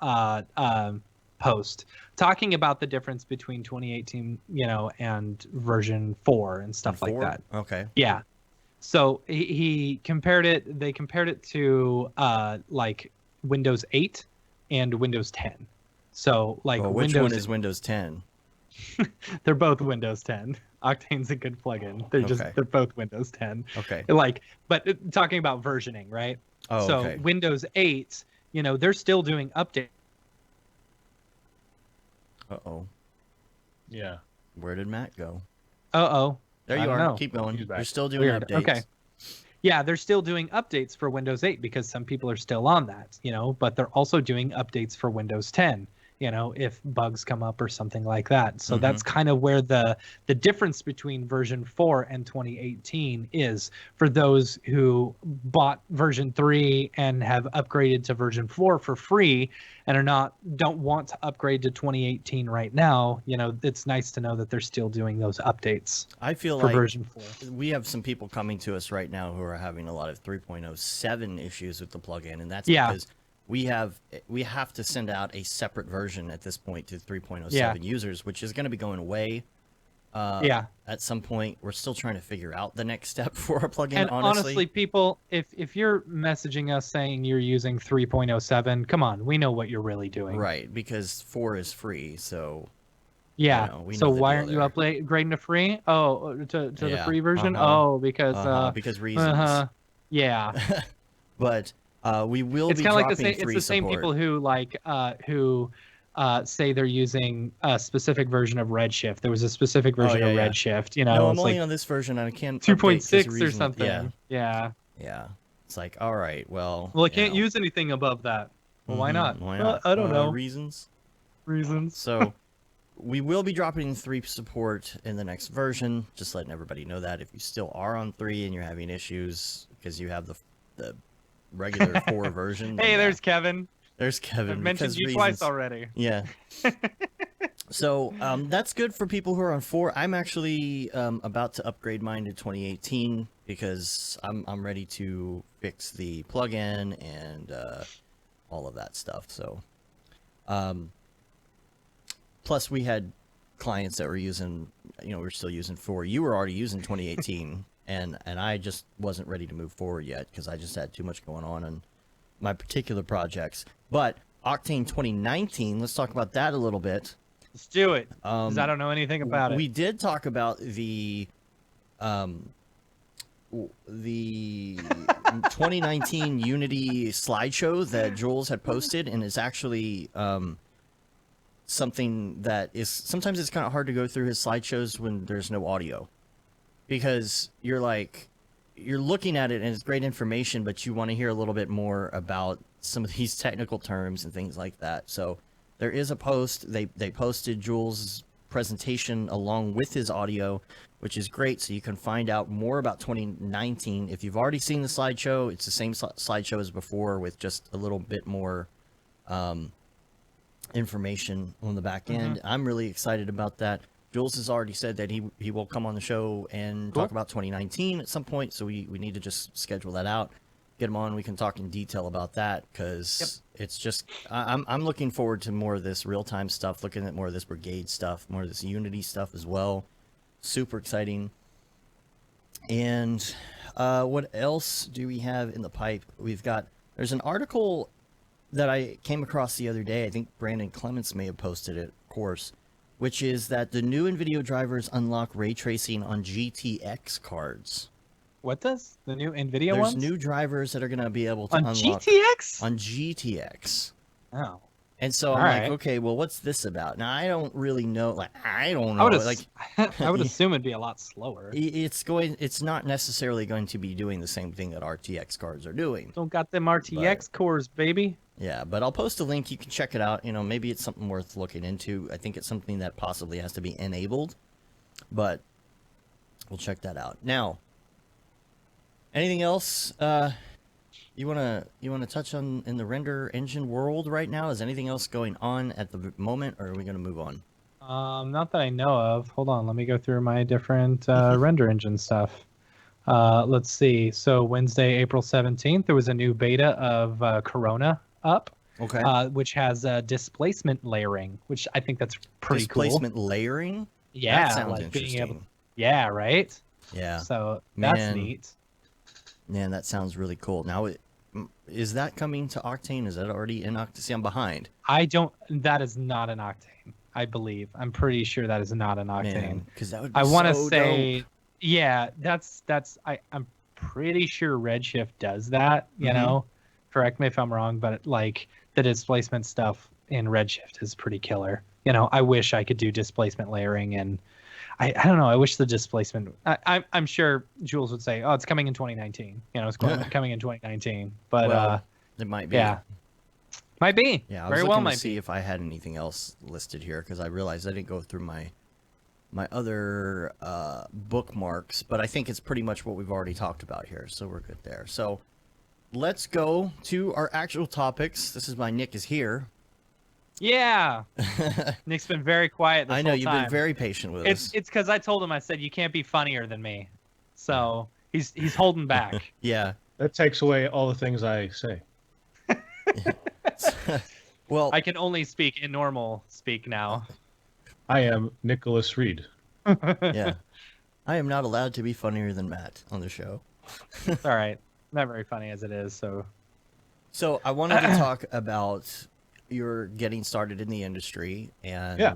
post talking about the difference between 2018, and version 4 and stuff like 4? that. Okay. Yeah. So he compared it. They compared it to like Windows 8 and Windows 10. So like Well, which Windows one is Windows 10? they're both Windows 10. Octane's a good plugin. Okay. They're both Windows 10. Okay. But talking about versioning, right? Oh, So okay. Windows 8, they're still doing updates. Uh-oh. Yeah. Where did Matt go? Uh-oh. There I you don't are. know. Keep going. He's back. You're still doing Weird. updates. Okay. Yeah, they're still doing updates for Windows 8 because some people are still on that, but they're also doing updates for Windows 10, if bugs come up or something like that. So that's kind of where the difference between version 4 and 2018 is for those who bought version 3 and have upgraded to version 4 for free and don't want to upgrade to 2018 right now. It's nice to know that they're still doing those updates I feel for like version 4. we have some people coming to us right now who are having a lot of 3.07 issues with the plugin, and that's Yeah. because we have to send out a separate version at this point to 3.07 Yeah. users, which is going to be going away. Yeah. At some point, we're still trying to figure out the next step for our plugin. And honestly, honestly, people, if you're messaging us saying you're using 3.07, come on, we know what you're really doing. right? Because 4 is free, so Yeah. we So know the why deal aren't you there. upgrading to free? Oh, to the Yeah, free version? uh-huh. Oh, because because reasons. yeah. But we will It's be kind of like the dropping same. It's free the same support. people who say they're using a specific version of Redshift. There was a specific version of yeah. Redshift. No, I'm it's only like on this version. I can't update 'cause 2.6 or reasons- something. Yeah, Yeah. yeah. It's like, all right, well. Well, I can't use anything above that. Well, why not? Why Well, not? I don't know. Reasons. Reasons. So, we will be dropping 3 support in the next version. Just letting everybody know that if you still are on 3 and you're having issues because you have the regular 4 version. then Hey, yeah, there's Kevin. there's Kevin. I've mentioned because you reasons. twice already. Yeah. So that's good for people who are on 4. I'm actually about to upgrade mine to 2018 because I'm ready to fix the plugin and all of that stuff. So, plus we had clients that were using, we're still using 4. You were already using 2018, and I just wasn't ready to move forward yet because I just had too much going on in my particular projects. But Octane 2019, let's talk about that a little bit. Let's do it. 'Cause I don't know anything about We it. did talk about the 2019 Unity slideshow that Jules had posted, and it's actually something that is sometimes it's kind of hard to go through his slideshows when there's no audio, because you're looking at it and it's great information, but you want to hear a little bit more about some of these technical terms and things like that. So there is a post. They posted Jules' presentation along with his audio, which is great. So you can find out more about 2019. If you've already seen the slideshow, it's the same slideshow as before with just a little bit more information on the back end. I'm really excited about that. Jules has already said that he will come on the show and talk about 2019 at some point. So we need to just schedule that out, get him on. We can talk in detail about that because it's just I'm looking forward to more of this real-time stuff, looking at more of this brigade stuff, more of this Unity stuff as well. Super exciting. And what else do we have in the pipe? There's an article that I came across the other day. I think Brandon Clements may have posted it, of course, which is that the new NVIDIA drivers unlock ray tracing on GTX cards. What does the new NVIDIA There's ones? new drivers that are going to be able to on unlock GTX? on GTX. Oh. And so I'm like, okay, well, what's this about? Now, I don't really know. Like, I don't know. I would assume it'd be a lot slower. It's not necessarily going to be doing the same thing that RTX cards are doing. Don't got them RTX cores, baby. Yeah, but I'll post a link. You can check it out. You know, maybe it's something worth looking into. I think it's something that possibly has to be enabled, but we'll check that out. Now, anything else you wanna touch on in the render engine world right now? Is anything else going on at the moment, or are we gonna move on? Not that I know of. Hold on, let me go through my different render engine stuff. Let's see. So Wednesday, April 17th, there was a new beta of Corona up. Okay. Which has displacement layering, which I think that's pretty cool. Displacement layering? Yeah, That sounds like interesting. yeah, right? Yeah. So that's Man. neat. Man, that sounds really cool. Now, is that coming to Octane? Is that already in Octane? See, I'm behind. That is not an Octane, I believe. I'm pretty sure that is not an Octane. Because that would be I want to so say, dope. yeah, I'm pretty sure Redshift does that, you know? Correct me if I'm wrong, but like the displacement stuff in Redshift is pretty killer. You know, I wish I could do displacement layering, and I don't know. I wish the displacement. I'm sure Jules would say, "Oh, it's coming in 2019." You know, it's coming in 2019. But Well, it might be. yeah, might be. Yeah, I was very looking well to might see be. if I had anything else listed here because I realized I didn't go through my other bookmarks, but I think it's pretty much what we've already talked about here, so we're good there. So let's go to our actual topics. This is why Nick is here. Yeah, Nick's been very quiet this I know whole you've time. been very patient with us. It's because I told him, I said, you can't be funnier than me, so he's holding back. Yeah. That takes away all the things I say. Well, I can only speak in normal speak now. I am Nicholas Reed. yeah. I am not allowed to be funnier than Matt on the show. It's all right. Not very funny as it is, so. So I wanted to talk about your getting started in the industry, and Yeah.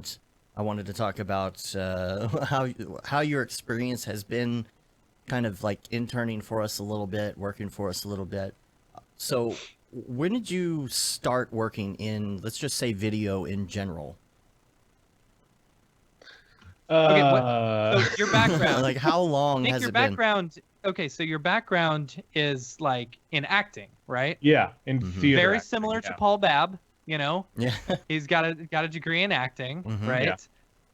I wanted to talk about how your experience has been, kind of like interning for us a little bit, working for us a little bit. So when did you start working in, let's just say, video in general? Okay, so your background. Like how long Nick, has your it been? background. Okay, so your background is like in acting, right? Yeah, in theater. Very acting, similar yeah. to Paul Babb. You know, Yeah. he's got a degree in acting, Mhm. right? Yeah.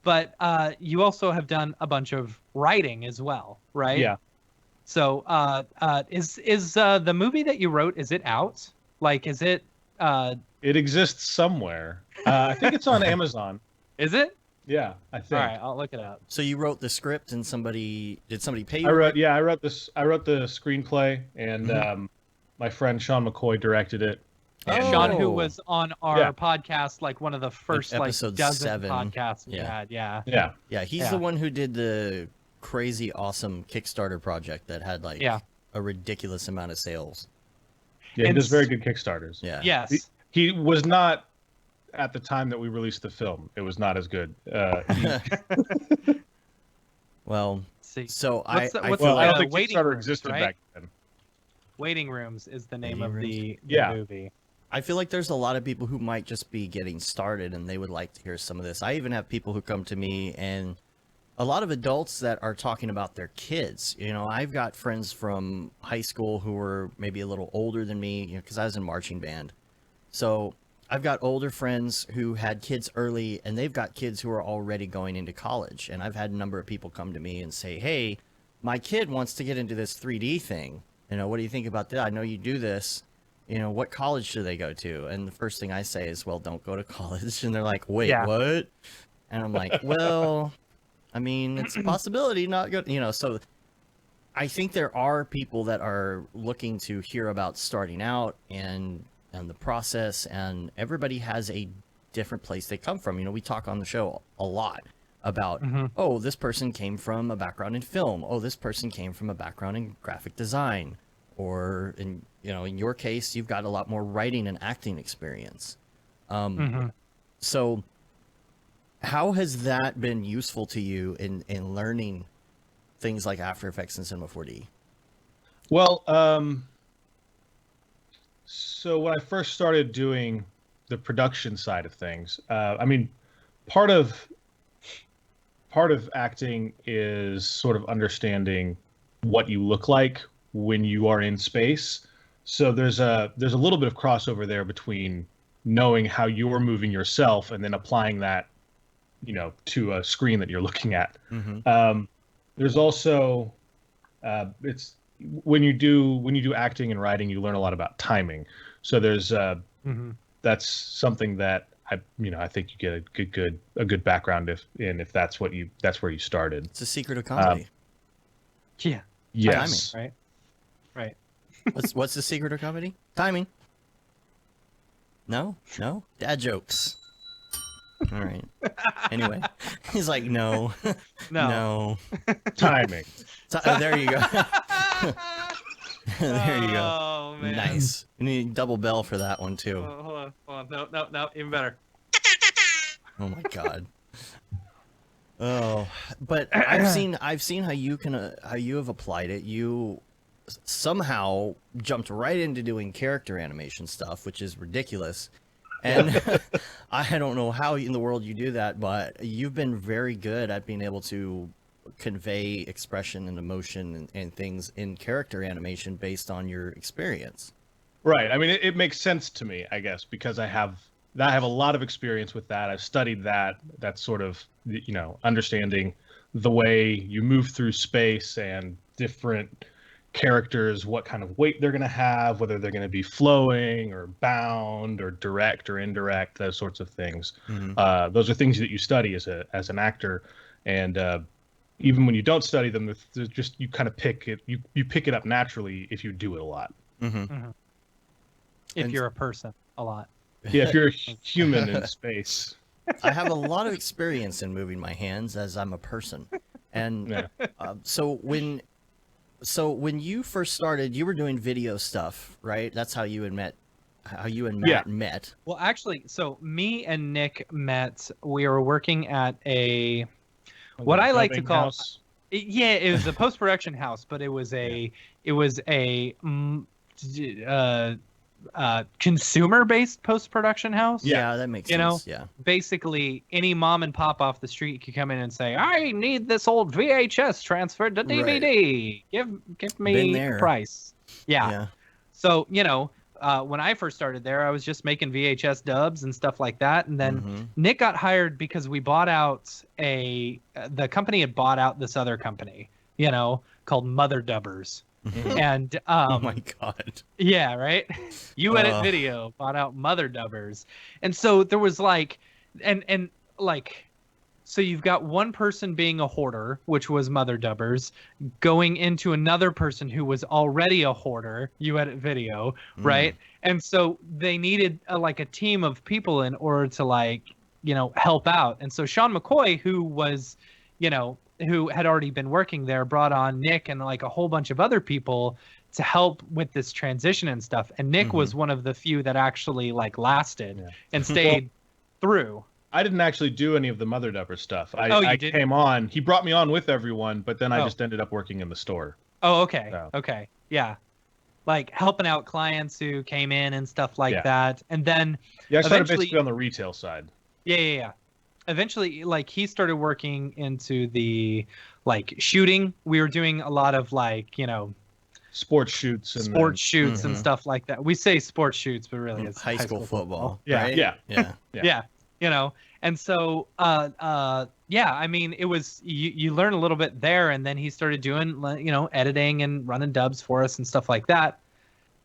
But you also have done a bunch of writing as well, right? Yeah. So is the movie that you wrote, is it out? Like, is it? It exists somewhere. I think it's on Amazon. Is it? Yeah, I All think. right, I'll look it up. So you wrote the script, and did somebody pay you? I wrote the screenplay, and my friend Sean McCoy directed it. Yeah, Oh. Sean, who was on our Yeah. podcast, like one of the first like episode dozen 7. podcasts we Yeah. had. Yeah. Yeah. Yeah, he's Yeah. the one who did the crazy awesome Kickstarter project that had like Yeah. a ridiculous amount of sales. Yeah, he And does very good Kickstarters. Yeah. Yes. He was not at the time that we released the film. It was not as good. Well, See, so What's the- I what's feel Well, I like don't think Waiting Kickstarter Rooms, existed right? back then. Waiting Rooms is the name Waiting of Rooms? the Yeah. movie. I feel like there's a lot of people who might just be getting started and they would like to hear some of this. I even have people who come to me, and a lot of adults that are talking about their kids. You know, I've got friends from high school who were maybe a little older than me, you know, because I was in marching band. So I've got older friends who had kids early, and they've got kids who are already going into college. And I've had a number of people come to me and say, hey, my kid wants to get into this 3D thing. You know, what do you think about that? I know you do this. You know, what college should they go to? And the first thing I say is, well, don't go to college. And they're like, wait, Yeah. what? And I'm like, well, I mean, it's a possibility, not good. You know, so I think there are people that are looking to hear about starting out and the process, and everybody has a different place they come from. You know, we talk on the show a lot about, oh, this person came from a background in film. Oh, this person came from a background in graphic design. Or in your case, you've got a lot more writing and acting experience. So how has that been useful to you in learning things like After Effects and Cinema 4D? Well, so when I first started doing the production side of things, I mean, part of acting is sort of understanding what you look like when you are in space. So there's a little bit of crossover there between knowing how you're moving yourself and then applying that, to a screen that you're looking at. There's also it's when you do acting and writing, you learn a lot about timing. So there's that's something that I think you get a good background if that's where you started. It's a secret of comedy. Yeah. Yes. Timing, right. What's the secret of comedy? Timing. No, dad jokes. All right. Anyway, he's like, no. Timing. There you go. There you go. Oh man. Nice. You need double bell for that one too. Hold on. No, even better. Oh my god. Oh, but I've seen how you have applied it. You somehow jumped right into doing character animation stuff, which is ridiculous. And I don't know how in the world you do that, but you've been very good at being able to convey expression and emotion and things in character animation based on your experience. Right. I mean, it makes sense to me, I guess, because I have a lot of experience with that. I've studied that. That's sort of, understanding the way you move through space and different characters, what kind of weight they're going to have, whether they're going to be flowing or bound or direct or indirect, those sorts of things. Those are things that you study as an actor, and even when you don't study them, there's just you kind of pick it up naturally if you do it a lot. If you're a person, a lot. Yeah, if you're a human in space. I have a lot of experience in moving my hands as I'm a person, and so when you first started, you were doing video stuff, right? That's how you and Matt met. Well, actually, so me and Nick met. We were working at what I like to call house. It was a post-production house, but it was a consumer-based post-production house. Yeah, that makes sense. Yeah. Basically, any mom and pop off the street could come in and say, "I need this old VHS transferred to DVD. Right. Give me a price." Yeah. So when I first started there, I was just making VHS dubs and stuff like that, and then Nick got hired because we bought out the company had bought out this other company, called Mother Dubbers. And oh my god, yeah, right. You Edit Video bought out Mother Dubbers, and so there was so you've got one person being a hoarder, which was Mother Dubbers, going into another person who was already a hoarder, You Edit Video, right? And so they needed a team of people in order to help out. And so Sean McCoy, who was who had already been working there, brought on Nick and a whole bunch of other people to help with this transition and stuff. And Nick was one of the few that actually lasted and stayed through. I didn't actually do any of the Mother Dubber stuff. I came on. He brought me on with everyone, but then I just ended up working in the store. Oh, okay. So. Okay. Yeah. Helping out clients who came in and stuff like that. And then I started basically on the retail side. Yeah. Eventually, he started working into the shooting. We were doing a lot of sports shoots and stuff like that. We say sports shoots, but really it's high school football. Yeah. Right? Yeah. And so I mean, it was you learn a little bit there, and then he started doing editing and running dubs for us and stuff like that.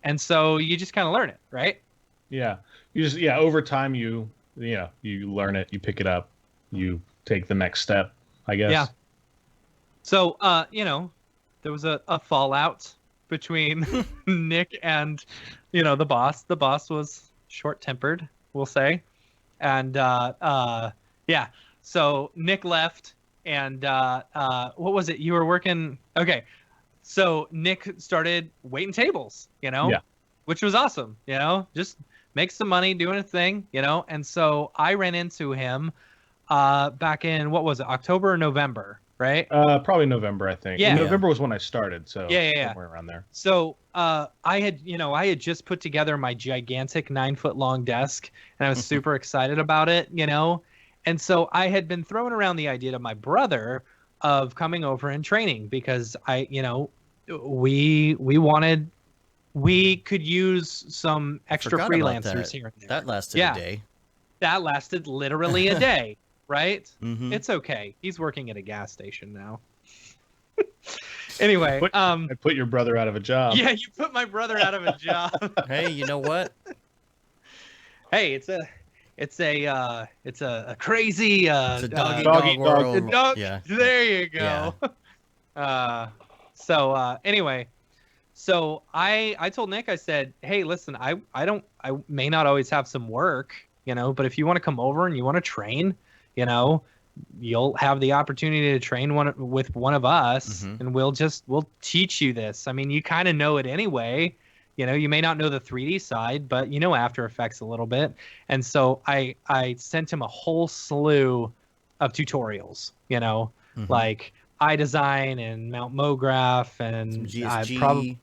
And so you just kind of learn it, right? Yeah. You just over time you learn it, you pick it up, you take the next step, I guess. Yeah. So there was a fallout between Nick and, the boss. The boss was short-tempered, we'll say. And yeah, so Nick left, and what was it? You were working. Okay, so Nick started waiting tables, Yeah. which was awesome. Just make some money doing a thing, And so I ran into him back in, what was it, October or November, right? Probably November, I think. Yeah. November was when I started, so Yeah. somewhere around there. So I had just put together my gigantic 9-foot long desk, and I was super excited about it, And so I had been throwing around the idea to my brother of coming over and training, because we could use some extra Forgot about freelancers that. here and there. That lasted Yeah. a day. That lasted literally a day, right? Mhm. It's okay. He's working at a gas station now. Anyway, I put your brother out of a job. yeah, you put my brother out of a job. Hey, you know what? Hey, it's a crazy It's a doggy doggy dog dog. world. dog. Yeah. There you go. Anyway, so I told Nick, I said, hey, listen, I may not always have some work, but if you want to come over and you want to train, you'll have the opportunity to train with one of us, Mhm. and we'll teach you this. I mean, you kind of know it anyway. You may not know the 3D side, but you know After Effects a little bit. And so I sent him a whole slew of tutorials, Mhm. like iDesign and Mount Mograph and Some GSG. probably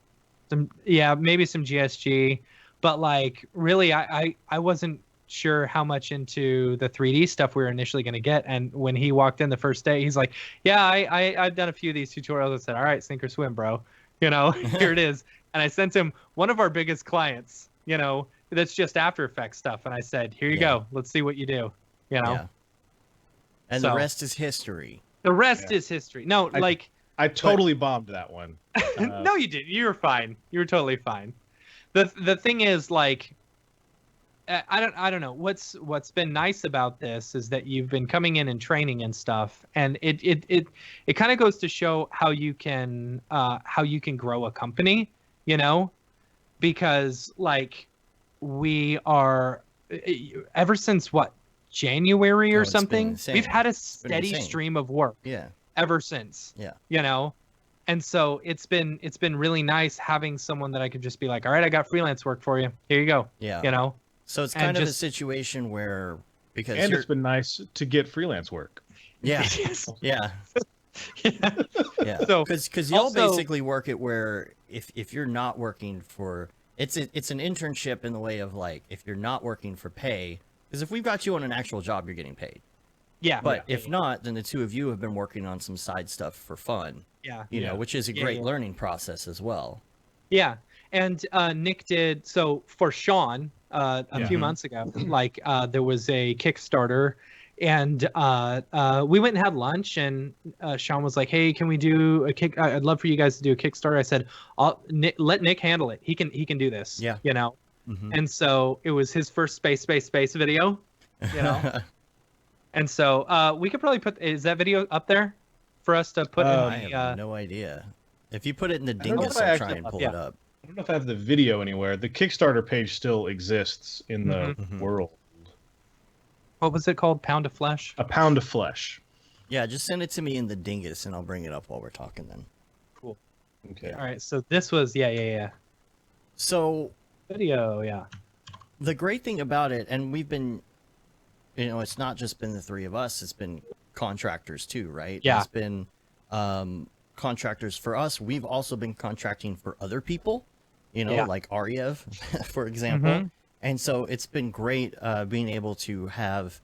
maybe some GSG, but like really I wasn't sure how much into the 3D stuff we were initially going to get. And when he walked in the first day, he's like, yeah, I've done a few of these tutorials. I said, all right, sink or swim, bro. Here it is. And I sent him one of our biggest clients, that's just After Effects stuff. And I said, here you go. Let's see what you do. Yeah. And the So- rest is history. The rest is history. No, I totally bombed that one. no, you didn't. You were fine. You were totally fine. The thing is, like, I don't know. What's been nice about this is that you've been coming in and training and stuff, and it kind of goes to show how you can grow a company, because like we are ever since what, January or Oh, it's been something, insane. we've had a been steady insane. stream of work Yeah. ever since. Yeah. And so it's been really nice having someone that I could just be like, all right, I got freelance work for you. Here you go. Yeah. So it's And kind of a just- situation where, because And you're, it's been nice to get freelance work. yeah, Yes. yeah, yeah. So, Because y'all also- basically work it where if you're not working for, it's an internship in the way of like, if you're not working for pay, because if we've got you on an actual job, you're getting paid. Yeah. But if not, then the two of you have been working on some side stuff for fun, yeah. you know, which is a Yeah, great yeah. learning process as well. Yeah. And Nick did, so for Sean, a few months ago, like there was a Kickstarter, and we went and had lunch, and Sean was like, hey, can we do a kick? I'd love for you guys to do a Kickstarter. I said, let Nick handle it. He can do this. Yeah. Mhm. And so it was his first space video, And so we could probably is that video up there for us to put I in the, have no idea. If you put it in the don't know dingus, if I I'll try actually- and pull yeah. it up. I don't know if I have the video anywhere. The Kickstarter page still exists in the Mhm. world. what was it called? Pound of Flesh? A Pound of Flesh. Yeah, just send it to me in the dingus, and I'll bring it up while we're talking then. Cool. Okay. All right. So this was, yeah. So Video, yeah. the great thing about it, and we've been, it's not just been the three of us, it's been contractors too, right? Yeah. It's been contractors for us. We've also been contracting for other people, Yeah. like Ariev, for example. Mhm. And so it's been great being able to have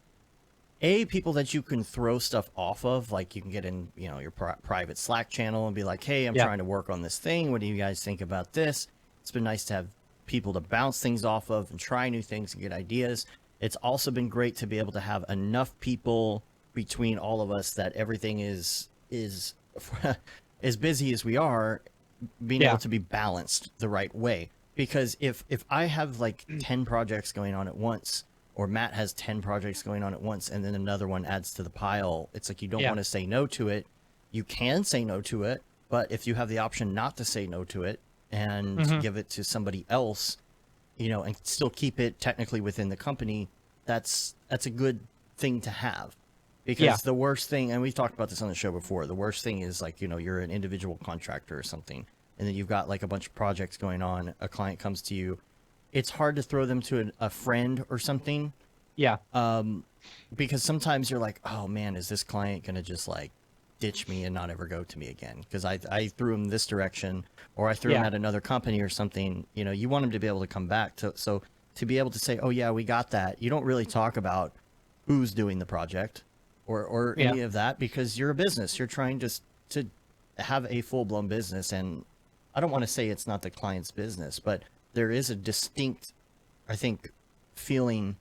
people that you can throw stuff off of, like you can get in, your private Slack channel and be like, hey, I'm Yeah. trying to work on this thing. What do you guys think about this? It's been nice to have people to bounce things off of and try new things and get ideas. It's also been great to be able to have enough people between all of us that everything is as busy as we are, being Yeah. able to be balanced the right way. Because if I have like 10 projects going on at once, or Matt has 10 projects going on at once, and then another one adds to the pile, it's like you don't Yeah. want to say no to it. You can say no to it, But if you have the option not to say no to it and give it to somebody else, and still keep it technically within the company, that's a good thing to have. Because the worst thing, and we've talked about this on the show before, the worst thing is like, you're an individual contractor or something, and then you've got like a bunch of projects going on, a client comes to you, it's hard to throw them to a friend or something. Yeah. Because sometimes you're like, oh man, is this client going to just like ditch me and not ever go to me again? Because I threw him this direction, or I threw him at another company or something. You want him to be able to come back. So to be able to say, oh yeah, we got that. You don't really talk about who's doing the project or any of that, because you're a business. You're trying to have a full-blown business. And I don't want to say it's not the client's business, but there is a distinct, I think, feeling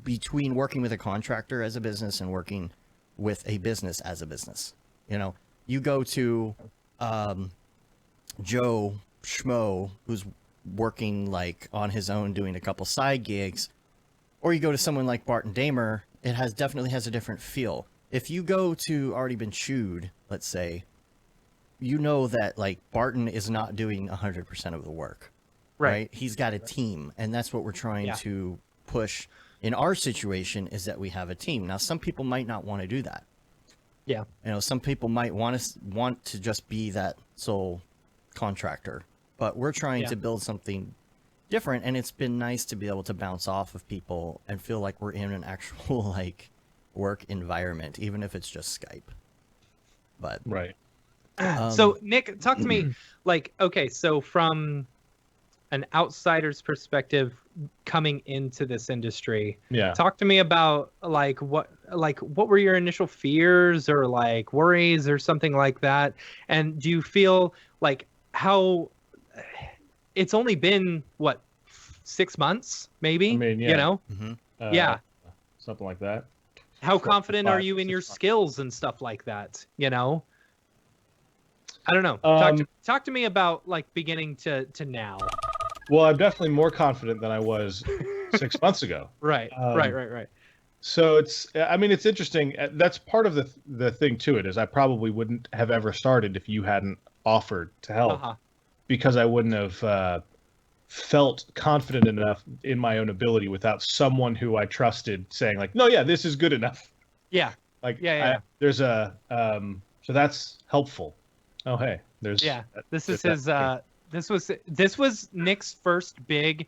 between working with a contractor as a business and working with a business as a business. You go to Joe Schmo, who's working like on his own doing a couple side gigs, or you go to someone like Barton Damer, it definitely has a different feel. If you go to Already Been Chewed, let's say, that like Barton is not doing 100% of the work, right? He's got a team, and that's what we're trying to push in our situation, is that we have a team. Now, some people might not want to do that. Yeah. Some people might want to just be that sole contractor, but we're trying to build something different, and it's been nice to be able to bounce off of people and feel like we're in an actual like work environment, even if it's just Skype. But Right. So Nick, talk to me like, okay, so from an outsider's perspective coming into this industry, talk to me about like what were your initial fears or like worries or something like that? And do you feel like how it's only been 6 months maybe? I mean, yeah. Something like that. How confident are you in 6 your months. skills and stuff like that? I don't know. Talk to me about like beginning to now. Well, I'm definitely more confident than I was 6 months ago. Right. Right. So it's interesting. That's part of the thing to it, is I probably wouldn't have ever started if you hadn't offered to help, because I wouldn't have felt confident enough in my own ability without someone who I trusted saying like, no, yeah, this is good enough. Yeah. Like, Yeah. There's so that's helpful. Oh, hey, there's this was Nick's first big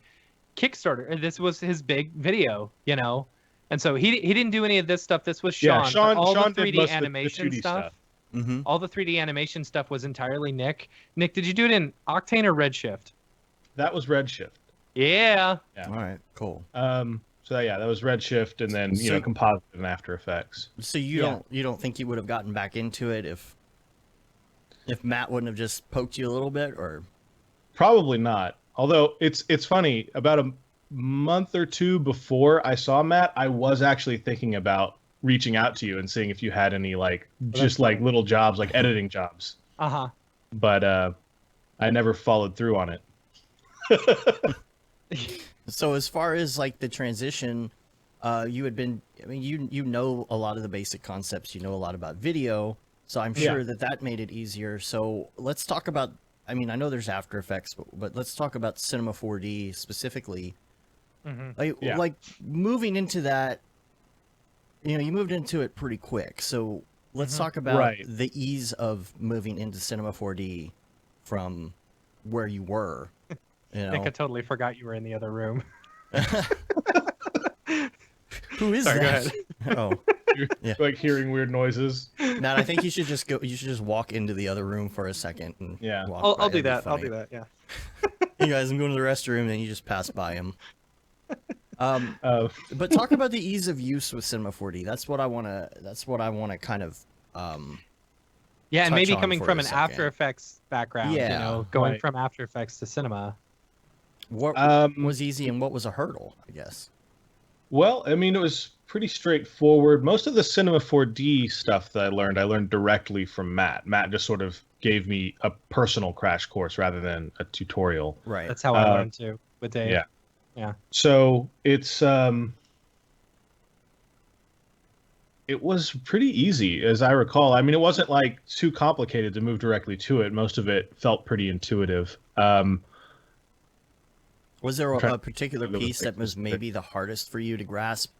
Kickstarter. This was his big video, and so he didn't do any of this stuff. This was Sean. Yeah, Sean the 3D did most animation of the 2D stuff. Mm-hmm. All the 3D animation stuff was entirely Nick. Nick, did you do it in Octane or Redshift? That was Redshift. Yeah. All right, cool. So yeah, that was Redshift, and then Composite and After Effects. So you don't think you would have gotten back into it if Matt wouldn't have just poked you a little bit, or? Probably not. Although it's funny, about a month or two before I saw Matt, I was actually thinking about reaching out to you and seeing if you had any little jobs, like editing jobs. But I never followed through on it. So as far as like the transition, you had been, you know a lot of the basic concepts, a lot about video, so I'm sure that made it easier. So let's talk about, I know there's After Effects, but let's talk about Cinema 4D specifically. Like moving into that, you moved into it pretty quick. So let's talk about the ease of moving into Cinema 4D from where you were. I think I totally forgot you were in the other room. Who is Sorry, that? go ahead. Oh, Like hearing weird noises. Matt, I think you should just go. You should just walk into the other room for a second and walk I'll by. do It'd be that. I'll funny. do that. Yeah. Hey guys, I'm going to the restroom, and then you just pass by him. But talk about the ease of use with Cinema 4D. That's what I want to kind of Yeah, and touch maybe on coming for from a an second. After Effects background, going Right. from After Effects to cinema. What was easy and what was a hurdle, I guess. Well, it was pretty straightforward. Most of the Cinema 4D stuff that I learned directly from Matt. Matt just sort of gave me a personal crash course rather than a tutorial. Right. That's how I learned too with Dave. Yeah. Yeah. So it's It was pretty easy, as I recall. I mean, it wasn't like too complicated to move directly to it. Most of it felt pretty intuitive. Was there a particular piece that was maybe the hardest for you to grasp?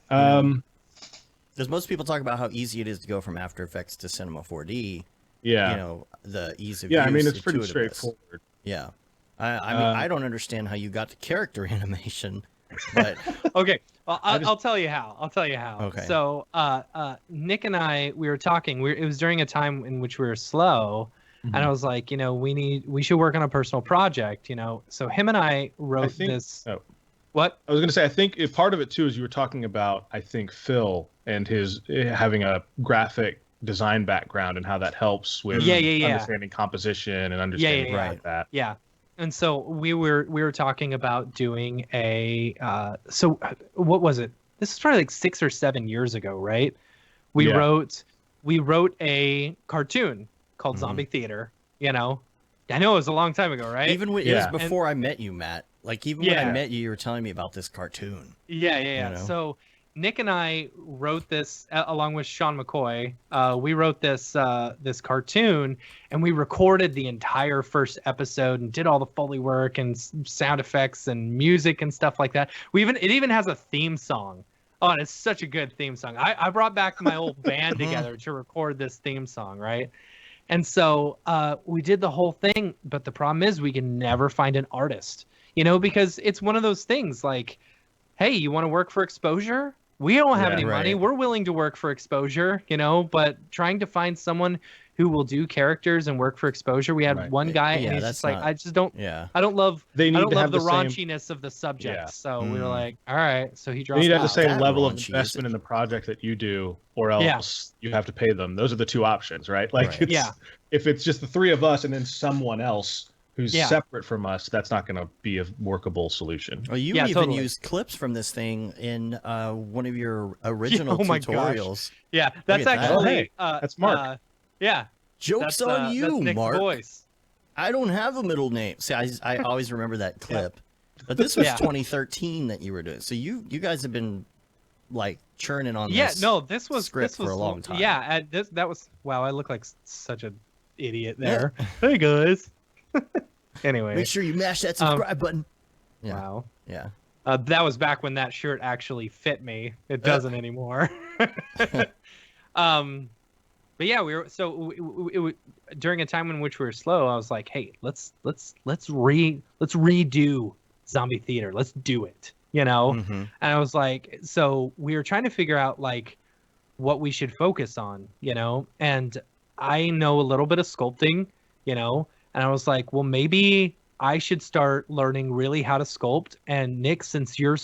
Because most people talk about how easy it is to go from After Effects to Cinema 4D. Yeah. You know, the ease of yeah, use. I mean, it's pretty intuitiveness. straightforward. Yeah. I mean, I don't understand how you got to character animation, but Okay, well, I'll tell you how. I'll tell you how. Okay. So, Nick and I, we were talking. It was during a time in which we were slow, and I was like, we should work on a personal project. So him and I wrote this. Oh. What? I was going to say, I think part of it too is you were talking about, I think, Phil and his having a graphic design background and how that helps with understanding composition and understanding like that. Yeah. And so we were talking about doing a so what was it? This is probably like 6 or 7 years ago, right? We wrote a cartoon called Zombie Theater. I know it was a long time ago, right? Even when it was before I met you, Matt. Like even when I met you, you were telling me about this cartoon. Yeah. So Nick and I wrote this along with Sean McCoy. We wrote this cartoon, and we recorded the entire first episode and did all the Foley work and sound effects and music and stuff like that. It even has a theme song. Oh, and it's such a good theme song. I brought back my old band together to record this theme song, right? And so we did the whole thing, but the problem is we can never find an artist, because it's one of those things like, hey, you want to work for exposure? We don't have any money. We're willing to work for exposure, but trying to find someone who will do characters and work for exposure. We had one guy, and he's just like, I just don't. Yeah. I don't love. I don't love the raunchiness of the subject. Yeah. So we were like, all right. So he dropped. They need to have the same level of investment in the project that you do, or else you have to pay them. Those are the two options, right? Like, if it's just the three of us and then someone else who's separate from us, that's not going to be a workable solution. Well, you even used clips from this thing in one of your original tutorials. Gosh. Yeah, that's actually that's Mark. Joke's on you, that's Nick's Mark. Voice. I don't have a middle name. See, I always remember that clip. But this was 2013 that you were doing. So you guys have been like churning on this. This was script for a long time. Yeah, that was wow. I look like such an idiot there. Hey guys. Anyway, make sure you mash that subscribe button. Yeah. Wow. Yeah. That was back when that shirt actually fit me. It doesn't anymore. But yeah, during a time in which we were slow. I was like, hey, let's redo Zombie Theater. Let's do it. And I was like, so we were trying to figure out like what we should focus on. And I know a little bit of sculpting. And I was like, well, maybe I should start learning really how to sculpt. And Nick, since you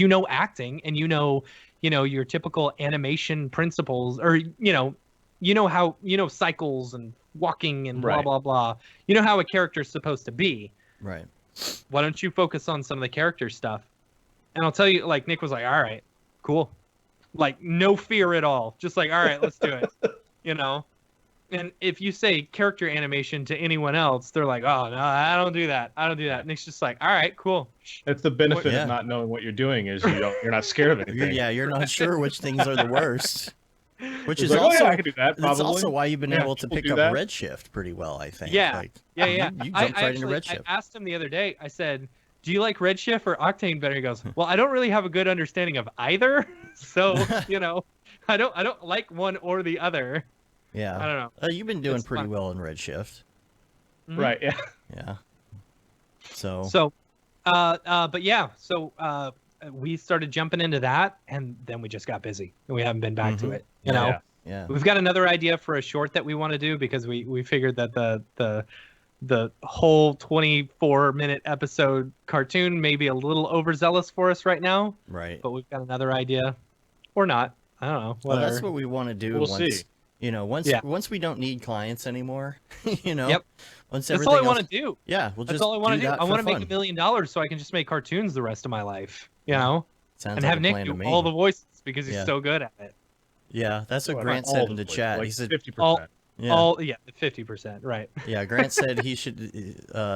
know acting and your typical animation principles, or how cycles and walking and blah blah blah. You know how a character's supposed to be. Right. Why don't you focus on some of the character stuff? And I'll tell you, like Nick was like, all right, cool. Like no fear at all. Just like, all right, let's do it. And if you say character animation to anyone else, they're like, oh, no, I don't do that. And Nick's just like, all right, cool. That's the benefit of not knowing what you're doing is you're not scared of anything. You're not sure which things are the worst. Which is also, I can do that, that's also why you've been able to pick up Redshift pretty well, I think. Yeah. You jumped right into Redshift. I asked him the other day, I said, do you like Redshift or Octane better? He goes, well, I don't really have a good understanding of either. So, I don't like one or the other. Yeah. I don't know. You've been doing pretty well in Redshift. Mm-hmm. Right, yeah. Yeah. So, but yeah, so we started jumping into that, and then we just got busy, and we haven't been back to it. Yeah. We've got another idea for a short that we want to do because we figured that the whole 24-minute episode cartoon may be a little overzealous for us right now. Right. But we've got another idea, or not. I don't know. Well, that's what we want to do. We'll see. Once we don't need clients anymore, Yep. Once that's all I want to do. Yeah, that's all I want to do. I want to make $1 million so I can just make cartoons the rest of my life. And have Nick do all the voices because he's so good at it. Yeah, that's what Grant said in the chat. Like he said 50%. All 50%, right? Yeah, Grant said he should.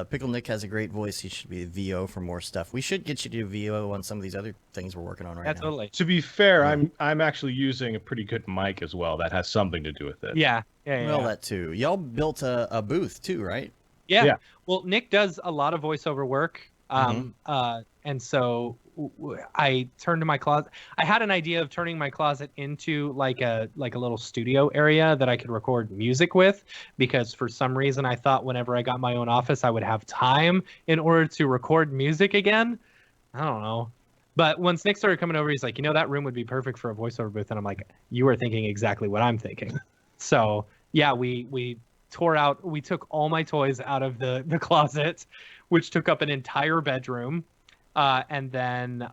Pickle Nick has a great voice. He should be VO for more stuff. We should get you to VO on some of these other things we're working on right now. Totally. To be fair, I'm actually using a pretty good mic as well. That has something to do with it. Yeah. Well, that too. Y'all built a booth too, right? Yeah. Well, Nick does a lot of voiceover work. And so I turned to my closet. I had an idea of turning my closet into like a little studio area that I could record music with, because for some reason I thought whenever I got my own office, I would have time in order to record music again. I don't know. But once Nick started coming over, he's like, that room would be perfect for a voiceover booth. And I'm like, you are thinking exactly what I'm thinking. So yeah, we took all my toys out of the closet, which took up an entire bedroom. And then,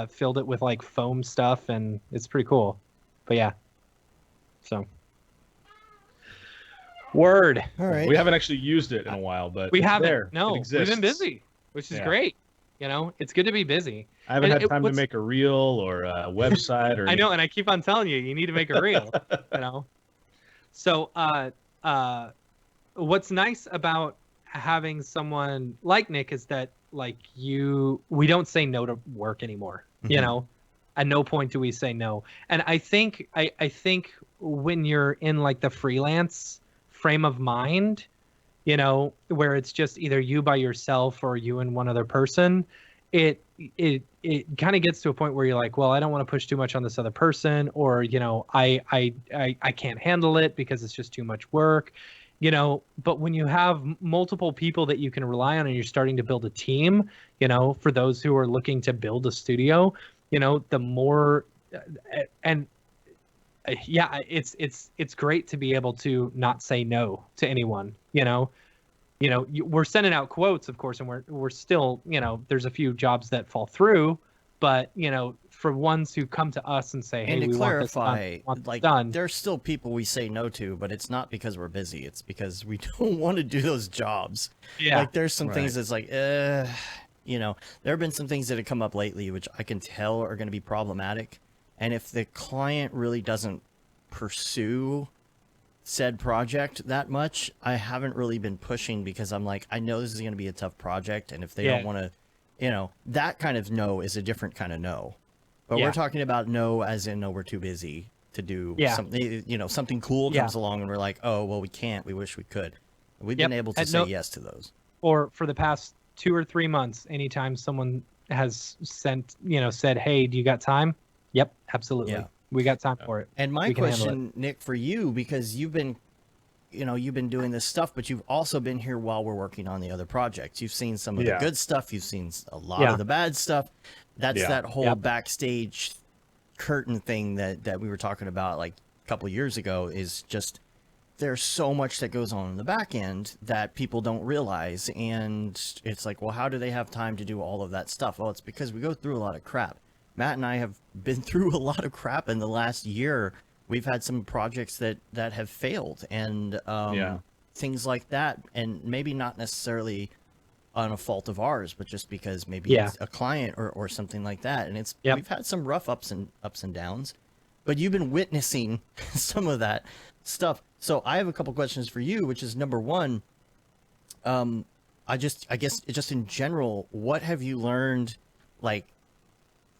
filled it with like foam stuff, and it's pretty cool. But yeah, so. Word. All right. We haven't actually used it in a while, but we haven't. There. No, we've been busy, which is great. It's good to be busy. I haven't had time to make a reel or a website or. I know, and I keep on telling you need to make a reel. So, what's nice about having someone like Nick is that we don't say no to work anymore. At no point do we say no. And I think when you're in like the freelance frame of mind, where it's just either you by yourself or you and one other person, it kind of gets to a point where you're like, well, I don't want to push too much on this other person, or I can't handle it because it's just too much work. But when you have multiple people that you can rely on and you're starting to build a team, for those who are looking to build a studio, the more, it's great to be able to not say no to anyone, we're sending out quotes, of course, and we're still, there's a few jobs that fall through, but, for ones who come to us and say, hey, and to we clarify, want this done. There's still people we say no to, but it's not because we're busy. It's because we don't want to do those jobs. Yeah. There's some things that's like, there have been some things that have come up lately, which I can tell are going to be problematic. And if the client really doesn't pursue said project that much, I haven't really been pushing, because I'm like, I know this is going to be a tough project. And if they don't want to, that kind of no is a different kind of no. But we're talking about no as in, no, we're too busy to do something, something cool comes along and we're like, oh, well, we can't, we wish we could. We've been able to say yes to those. Or for the past 2 or 3 months, anytime someone has said, hey, do you got time? Yep, absolutely. Yeah. We got time for it. And my question, Nick, for you, because you've been doing this stuff, but you've also been here while we're working on the other projects. You've seen some of the good stuff. You've seen a lot of the bad stuff. That's that whole backstage curtain thing that we were talking about like a couple of years ago, is just there's so much that goes on in the back end that people don't realize. And it's like, well, how do they have time to do all of that stuff? Well, it's because we go through a lot of crap. Matt and I have been through a lot of crap in the last year. We've had some projects that have failed, and things like that, and maybe not necessarily on a fault of ours, but just because maybe it's a client or something like that. And it's we've had some rough ups and downs, but you've been witnessing some of that stuff. So I have a couple questions for you, which is number one, I guess just in general, what have you learned, like,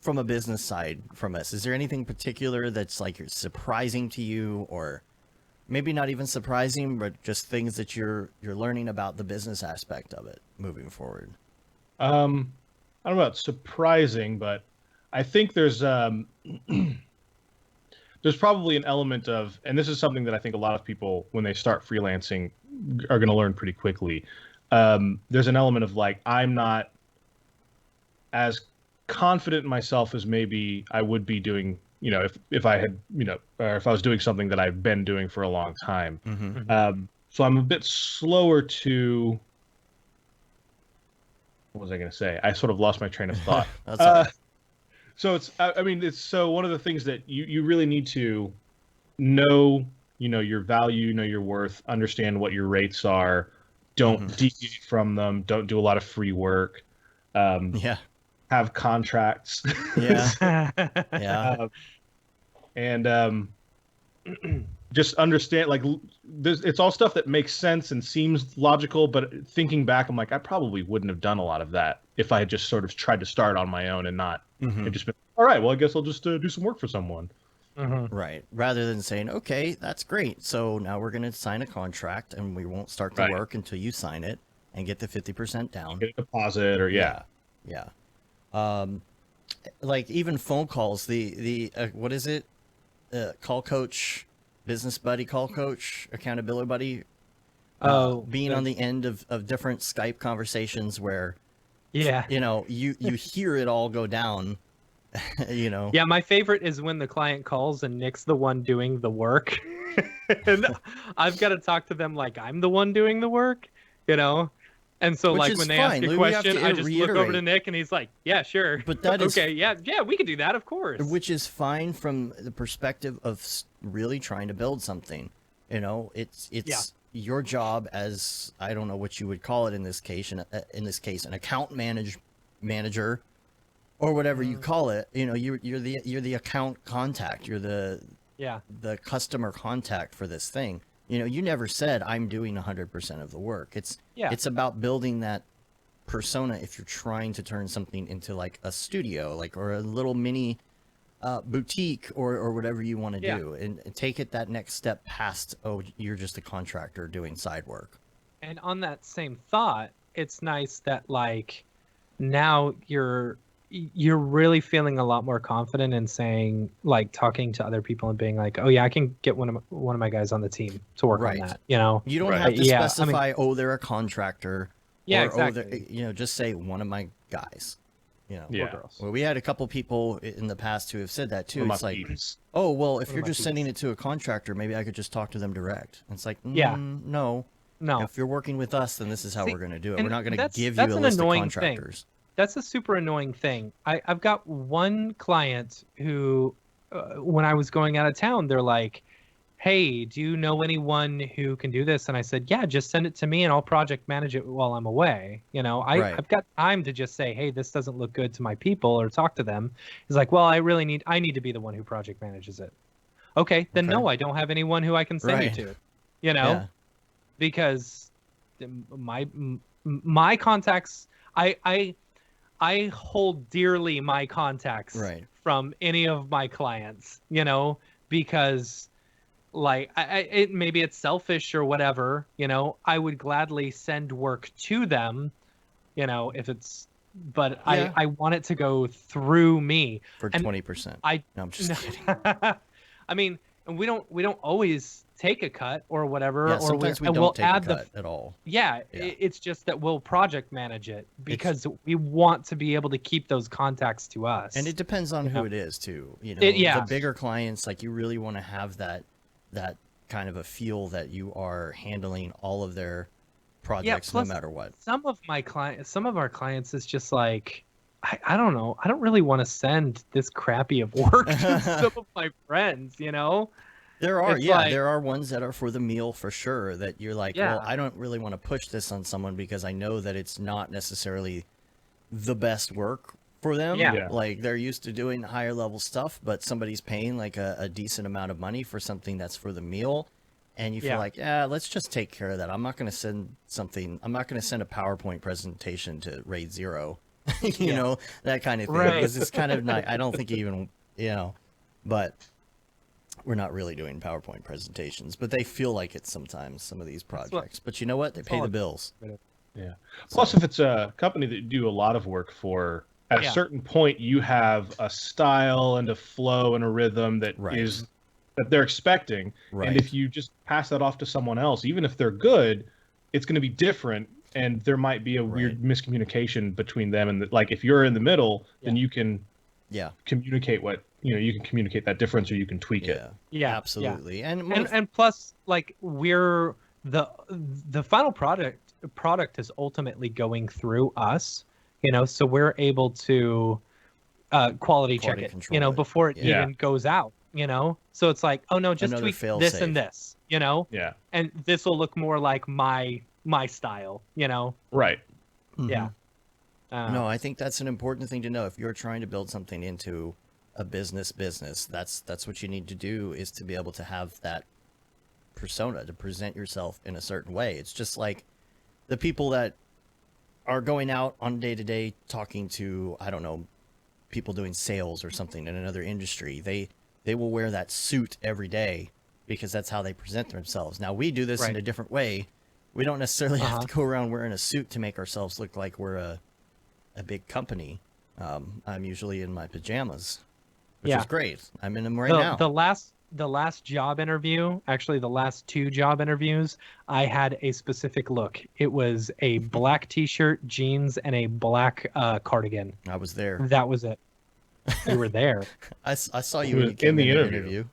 from a business side from us? Is there anything particular that's like surprising to you, or maybe not even surprising, but just things that you're learning about the business aspect of it moving forward? I don't know about surprising, but I think there's probably an element of, and this is something that I think a lot of people, when they start freelancing, are going to learn pretty quickly. There's an element of like, I'm not as confident in myself as maybe I would be doing, if I had, or if I was doing something that I've been doing for a long time. Mm-hmm. So I'm a bit slower to, what was I going to say? I sort of lost my train of thought. That's all right. So it's one of the things that you really need to know, your value, know your worth, understand what your rates are. Don't deviate from them. Don't do a lot of free work. Have contracts. Yeah. And just understand, like, it's all stuff that makes sense and seems logical, but thinking back, I'm like, I probably wouldn't have done a lot of that if I had just sort of tried to start on my own and not had just been, all right, well, I guess I'll just do some work for someone. Right. Rather than saying, okay, that's great. So now we're going to sign a contract and we won't start the work until you sign it and get the 50% down. Get a deposit or Yeah. Like even phone calls, the what is it? Call coach, business buddy, call coach, accountability buddy. Being on the end of different Skype conversations where, you know, you hear it all go down. You know. Yeah, my favorite is when the client calls and Nick's the one doing the work. And I've got to talk to them like I'm the one doing the work, you know? And so, like, when they ask a question, I just look over to Nick and he's like, yeah, sure. But that is... Okay, yeah, we can do that, of course. Which is fine from the perspective of really trying to build something. You know, it's your job as, I don't know what you would call it in this case, an account manager, or whatever you call it. You know, you're the account contact. You're the customer contact for this thing. You know, you never said I'm doing 100% of the work. It's about building that persona. If you're trying to turn something into like a studio, like, or a little mini boutique, or whatever you want to do, and take it that next step past, oh, you're just a contractor doing side work. And on that same thought, it's nice that, like, now you're really feeling a lot more confident in saying, like, talking to other people and being like, oh yeah, I can get one of my guys on the team to work on that. You know, you don't have to specify, oh, they're a contractor. Yeah, or, exactly. You know, just say one of my guys. You know, or girls. Well, we had a couple people in the past who have said that too. It's like, oh, well, if you're just sending it to a contractor, maybe I could just talk to them direct. And it's like, no. If you're working with us, then this is how we're going to do it. We're not going to give you a list of contractors. That's a super annoying thing. I've got one client who, when I was going out of town, they're like, hey, do you know anyone who can do this? And I said, yeah, just send it to me and I'll project manage it while I'm away. You know, I've got time to just say, hey, this doesn't look good to my people, or talk to them. He's like, well, I need to be the one who project manages it. Okay, then no, I don't have anyone who I can send you to, you know, because my contacts, I hold dearly my contacts from any of my clients, you know, because, like, maybe it's selfish or whatever, you know, I would gladly send work to them, you know, if it's, but I want it to go through me. For 20%. No, I'm just kidding. I mean, we don't always take a cut or whatever, or sometimes we don't take a cut at all. It's just that we'll project manage it because we want to be able to keep those contacts to us. And it depends on who it is too. You know, the bigger clients, like, you really want to have that kind of a feel that you are handling all of their projects, no matter what. Some of our clients is just like, I don't know. I don't really want to send this crappy of work to some of my friends, you know? There are ones that are for the meal for sure, that you're like, well, I don't really want to push this on someone because I know that it's not necessarily the best work for them. Like, they're used to doing higher level stuff, but somebody's paying like a decent amount of money for something that's for the meal. And you feel like, let's just take care of that. I'm not going to send a PowerPoint presentation to RAID 0, you know, that kind of thing. Because it's kind of not, I don't think even, you know, but we're not really doing PowerPoint presentations, but they feel like it sometimes, some of these projects. But you know what? They pay the bills. Yeah. Plus, if it's a company that you do a lot of work for, at a certain point, you have a style and a flow and a rhythm that is that they're expecting. And if you just pass that off to someone else, even if they're good, it's going to be different. And there might be a weird miscommunication between them. And like, if you're in the middle, then you can communicate you can communicate that difference, or you can tweak it. Yeah, absolutely. Yeah. And plus, like, we're the final product is ultimately going through us, you know, so we're able to quality check it, you know, before it even goes out, you know. So it's like, oh no, just tweak this and this, you know. Yeah. And this will look more like my style, you know. Right. Mm-hmm. Yeah. No, I think that's an important thing to know. If you're trying to build something into a business, that's what you need to do, is to be able to have that persona, to present yourself in a certain way. It's just like the people that are going out on day to day talking to, I don't know, people doing sales or something in another industry. They will wear that suit every day because that's how they present themselves. Now we do this in a different way. We don't necessarily have to go around wearing a suit to make ourselves look like we're a big company. I'm usually in my pajamas, which is great. I'm in them now. The last job interview, actually the last 2 job interviews, I had a specific look. It was a black t-shirt, jeans, and a black cardigan. I was there. That was it. You were there. I saw you when you came in the interview.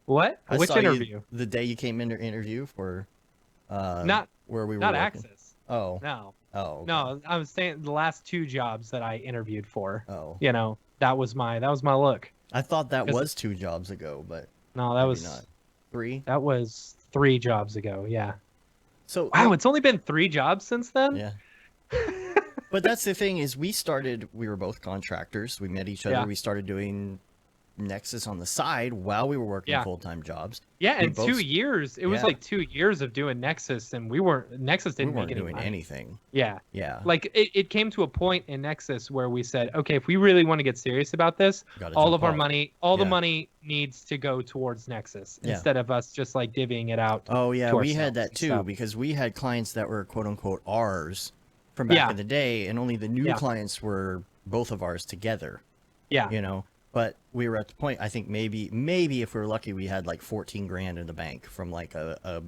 What? Which interview? The day you came in to interview for not where we were not working. Axis. Oh. No. Oh. Okay. No, I was saying the last 2 jobs that I interviewed for. Oh. You know, that was my look. I thought that was 2 jobs ago, but no, that was not 3. That was 3 jobs ago. Yeah. So wow, it's only been 3 jobs since then. Yeah. But that's the thing is we were both contractors. We met each other. Yeah. We started doing Nexus on the side while we were working full-time jobs. Yeah, and 2 years. It was like 2 years of doing Nexus, and Nexus didn't make any doing money. anything. Yeah. Yeah. Like it came to a point in Nexus where we said, okay, if we really want to get serious about this, all of our money, the money needs to go towards Nexus instead of us just like divvying it out. Oh yeah, we had that too because we had clients that were quote unquote ours from back in the day, and only the new clients were both of ours together. Yeah. You know. But we were at the point, I think maybe if we were lucky, we had like 14 grand in the bank from like a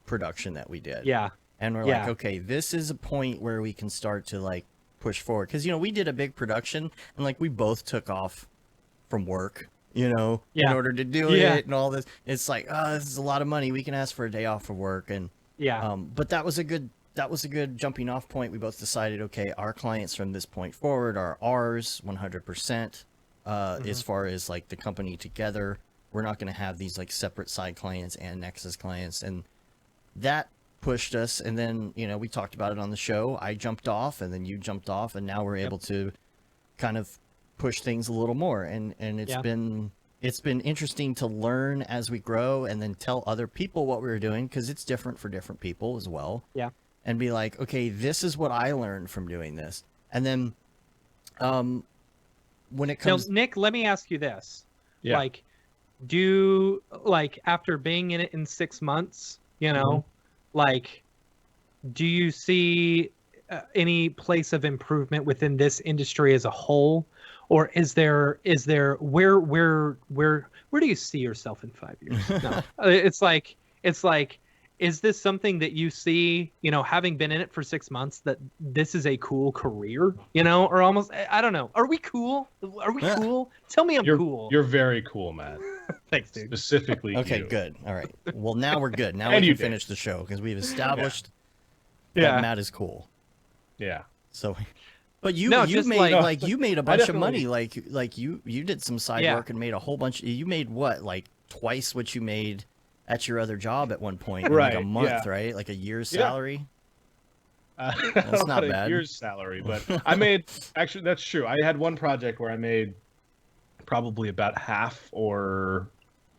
production that we did. Yeah. And we're like, okay, this is a point where we can start to like push forward. Because, you know, we did a big production and like we both took off from work, you know, in order to do it and all this. It's like, this is a lot of money. We can ask for a day off of work. And but that was a good jumping off point. We both decided, okay, our clients from this point forward are ours 100%. As far as like the company together, we're not going to have these like separate side clients and Nexus clients, and that pushed us. And then, you know, we talked about it on the show. I jumped off and then you jumped off, and now we're able to kind of push things a little more. And it's been interesting to learn as we grow and then tell other people what we were doing, because it's different for different people as well. Yeah. And be like, okay, this is what I learned from doing this. And then when it comes now, Nick, let me ask you this. Yeah. Like, after being in it in 6 months, you know, like, do you see any place of improvement within this industry as a whole? Or is there where do you see yourself in 5 years? No. It's like is this something that you see, you know, having been in it for 6 months, that this is a cool career, you know, or almost, I don't know. Are we cool? Are we cool? Tell me I'm cool. You're very cool, Matt. Thanks, dude. Specifically okay, you. Good. All right. Well, now we're good. Now we can finish the show because we've established that Matt is cool. Yeah. So, but you made a bunch of money. Like you did some side work and made a whole bunch. You made what, like twice what you made at your other job at one point, in like a month, right? Like a year's salary. That's not bad. A year's salary, but I made, actually, that's true. I had one project where I made probably about half, or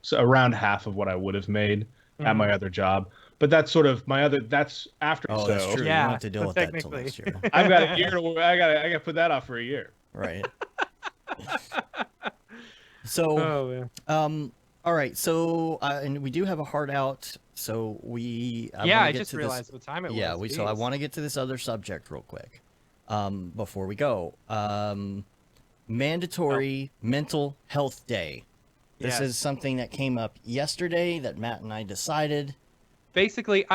so around half of what I would have made at my other job. But that's sort of that's after. Oh, that's true. Yeah, you don't have to deal with that until next year. I've got a year. I got to put that off for a year. Right. So, all right, so and we do have a heart out, so I just realized what time it was. Yeah, so I want to get to this other subject real quick before we go. Mandatory mental health day. This is something that came up yesterday that Matt and I decided. Basically,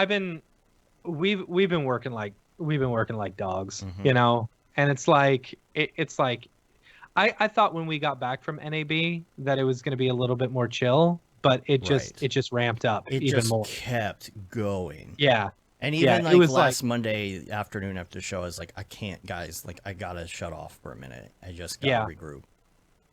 we've been working like dogs, you know, and it's like I thought when we got back from NAB that it was going to be a little bit more chill, but it just ramped up even more. It just kept going. Yeah. And even like last Monday afternoon after the show, I was like, I can't, guys. Like, I gotta shut off for a minute. I just gotta regroup.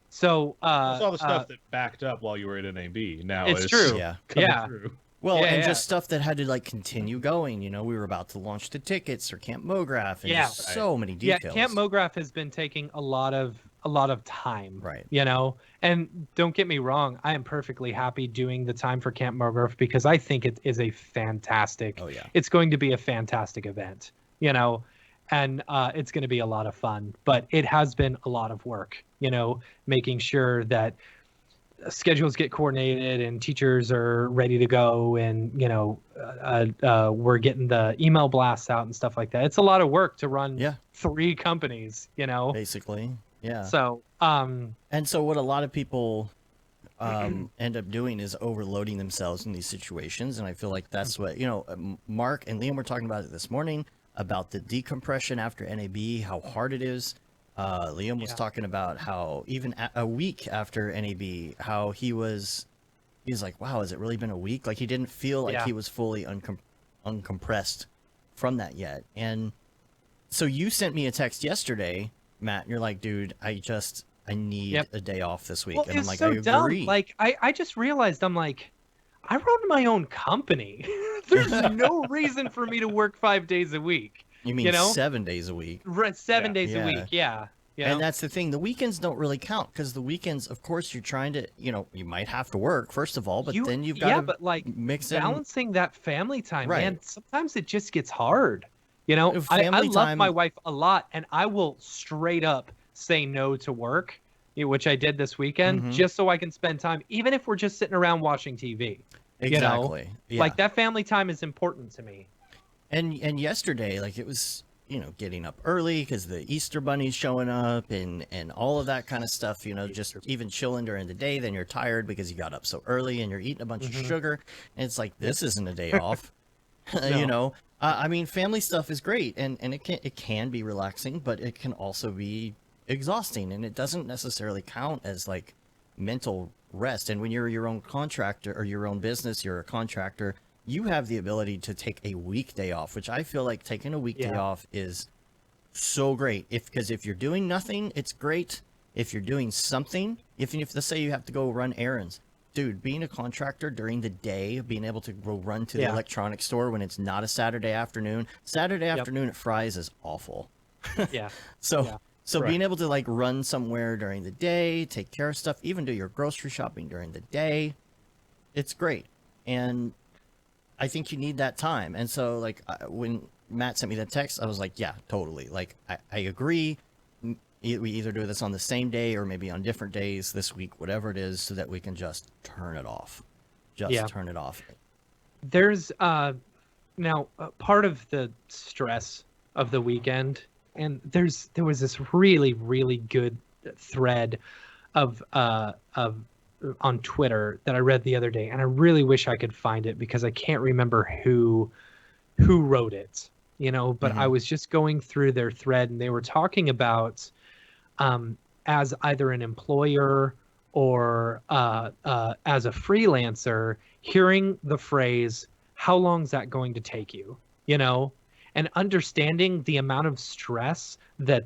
So it's all the stuff that backed up while you were at NAB. Now it's true. Through. Well, just stuff that had to like continue going. You know, we were about to launch the tickets or Camp Mograph, and so many details. Yeah, Camp Mograph has been taking a lot of a lot of time. Right. You know, and don't get me wrong, I am perfectly happy doing the time for Camp Mograph because I think it is a fantastic. Oh, yeah. It's going to be a fantastic event. You know, and it's going to be a lot of fun. But it has been a lot of work. You know, making sure that schedules get coordinated and teachers are ready to go, and you know, we're getting the email blasts out and stuff like that. It's a lot of work to run 3 companies, you know, basically. Yeah. So and so what a lot of people end up doing is overloading themselves in these situations, and I feel like that's what, you know, Mark and Liam were talking about it this morning about the decompression after NAB, how hard it is. Liam was talking about how even a week after NAB, how he's like, wow, has it really been a week? Like he didn't feel like he was fully uncompressed from that yet. And so you sent me a text yesterday, Matt, and you're like, dude, I need a day off this week. Well, and I'm like, so I agree. dumb. Like I just realized, I'm like, I run my own company. There's no reason for me to work 5 days a week. You mean 7 days a week? 7 days a week, yeah. And that's the thing. The weekends don't really count because the weekends, of course, you're trying to, you know, you might have to work, first of all, but then you've got to but like mix in. Balancing that family time, man, sometimes it just gets hard. You know, I love time... my wife a lot, and I will straight up say no to work, which I did this weekend, just so I can spend time, even if we're just sitting around watching TV. Exactly. You know? Yeah. Like that family time is important to me. And yesterday, like it was, you know, getting up early because the Easter bunny's showing up and all of that kind of stuff, you know, just even chilling during the day. Then you're tired because you got up so early and you're eating a bunch of sugar. And it's like, this isn't a day off, you know? I mean, family stuff is great and it can be relaxing, but it can also be exhausting, and it doesn't necessarily count as like mental rest. And when you're your own contractor or your own business, you're a contractor, you have the ability to take a weekday off, which I feel like taking a weekday off is so great. Because if you're doing nothing, it's great. If you're doing something, if let's say you have to go run errands, dude, being a contractor during the day, being able to go run to the electronics store when it's not a Saturday afternoon at Fry's is awful. So being able to like run somewhere during the day, take care of stuff, even do your grocery shopping during the day, it's great. And I think you need that time. And so like when Matt sent me that text, I was like, yeah, totally. Like I agree. We either do this on the same day or maybe on different days this week, whatever it is, so that we can just turn it off. Turn it off. There's now part of the stress of the weekend, and there was this really, really good thread of on Twitter that I read the other day, and I really wish I could find it because I can't remember who wrote it, you know, but I was just going through their thread and they were talking about as either an employer or as a freelancer, hearing the phrase, how long is that going to take you, you know, and understanding the amount of stress that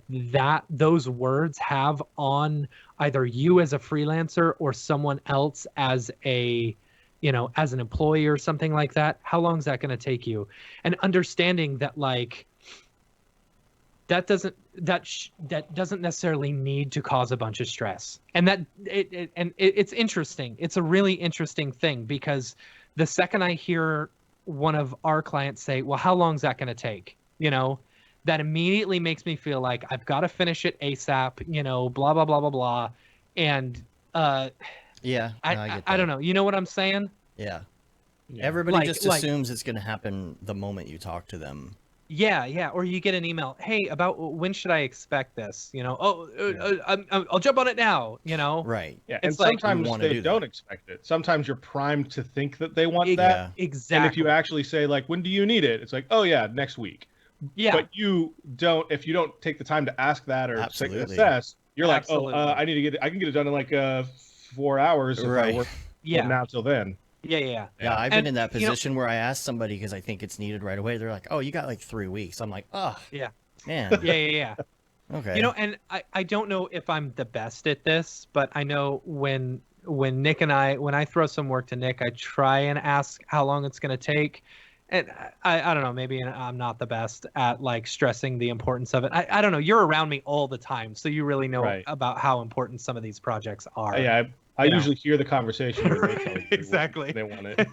those words have on either you as a freelancer or someone else as a, you know, as an employee or something like that. How long is that going to take you? And understanding that like that doesn't necessarily need to cause a bunch of stress. And that it's interesting. It's a really interesting thing because the second I hear one of our clients say, well, how long is that going to take? You know, that immediately makes me feel like I've got to finish it ASAP, you know, blah, blah, blah, blah, blah. And I don't know. You know what I'm saying? Yeah. Everybody just assumes it's going to happen the moment you talk to them. Yeah. Or you get an email, hey, about when should I expect this? You know, I'll jump on it now, you know? Right. Yeah. And sometimes they don't expect it. Sometimes you're primed to think that they want that. Exactly. And if you actually say like, when do you need it? It's like, oh yeah, next week. Yeah. But if you don't take the time to ask that or assess, you're like, I can get it done in like 4 hours if I work from now till then. Yeah. I've been in that position where I asked somebody because I think it's needed right away. They're like, oh, you got like 3 weeks. I'm like, oh, yeah, man. Yeah. Okay. You know, and I don't know if I'm the best at this, but I know when Nick and when I throw some work to Nick, I try and ask how long it's going to take. and I don't know, maybe I'm not the best at like stressing the importance of it. I don't know. You're around me all the time, so you really know about how important some of these projects are. Yeah, I usually hear the conversation when they tell you exactly they want it.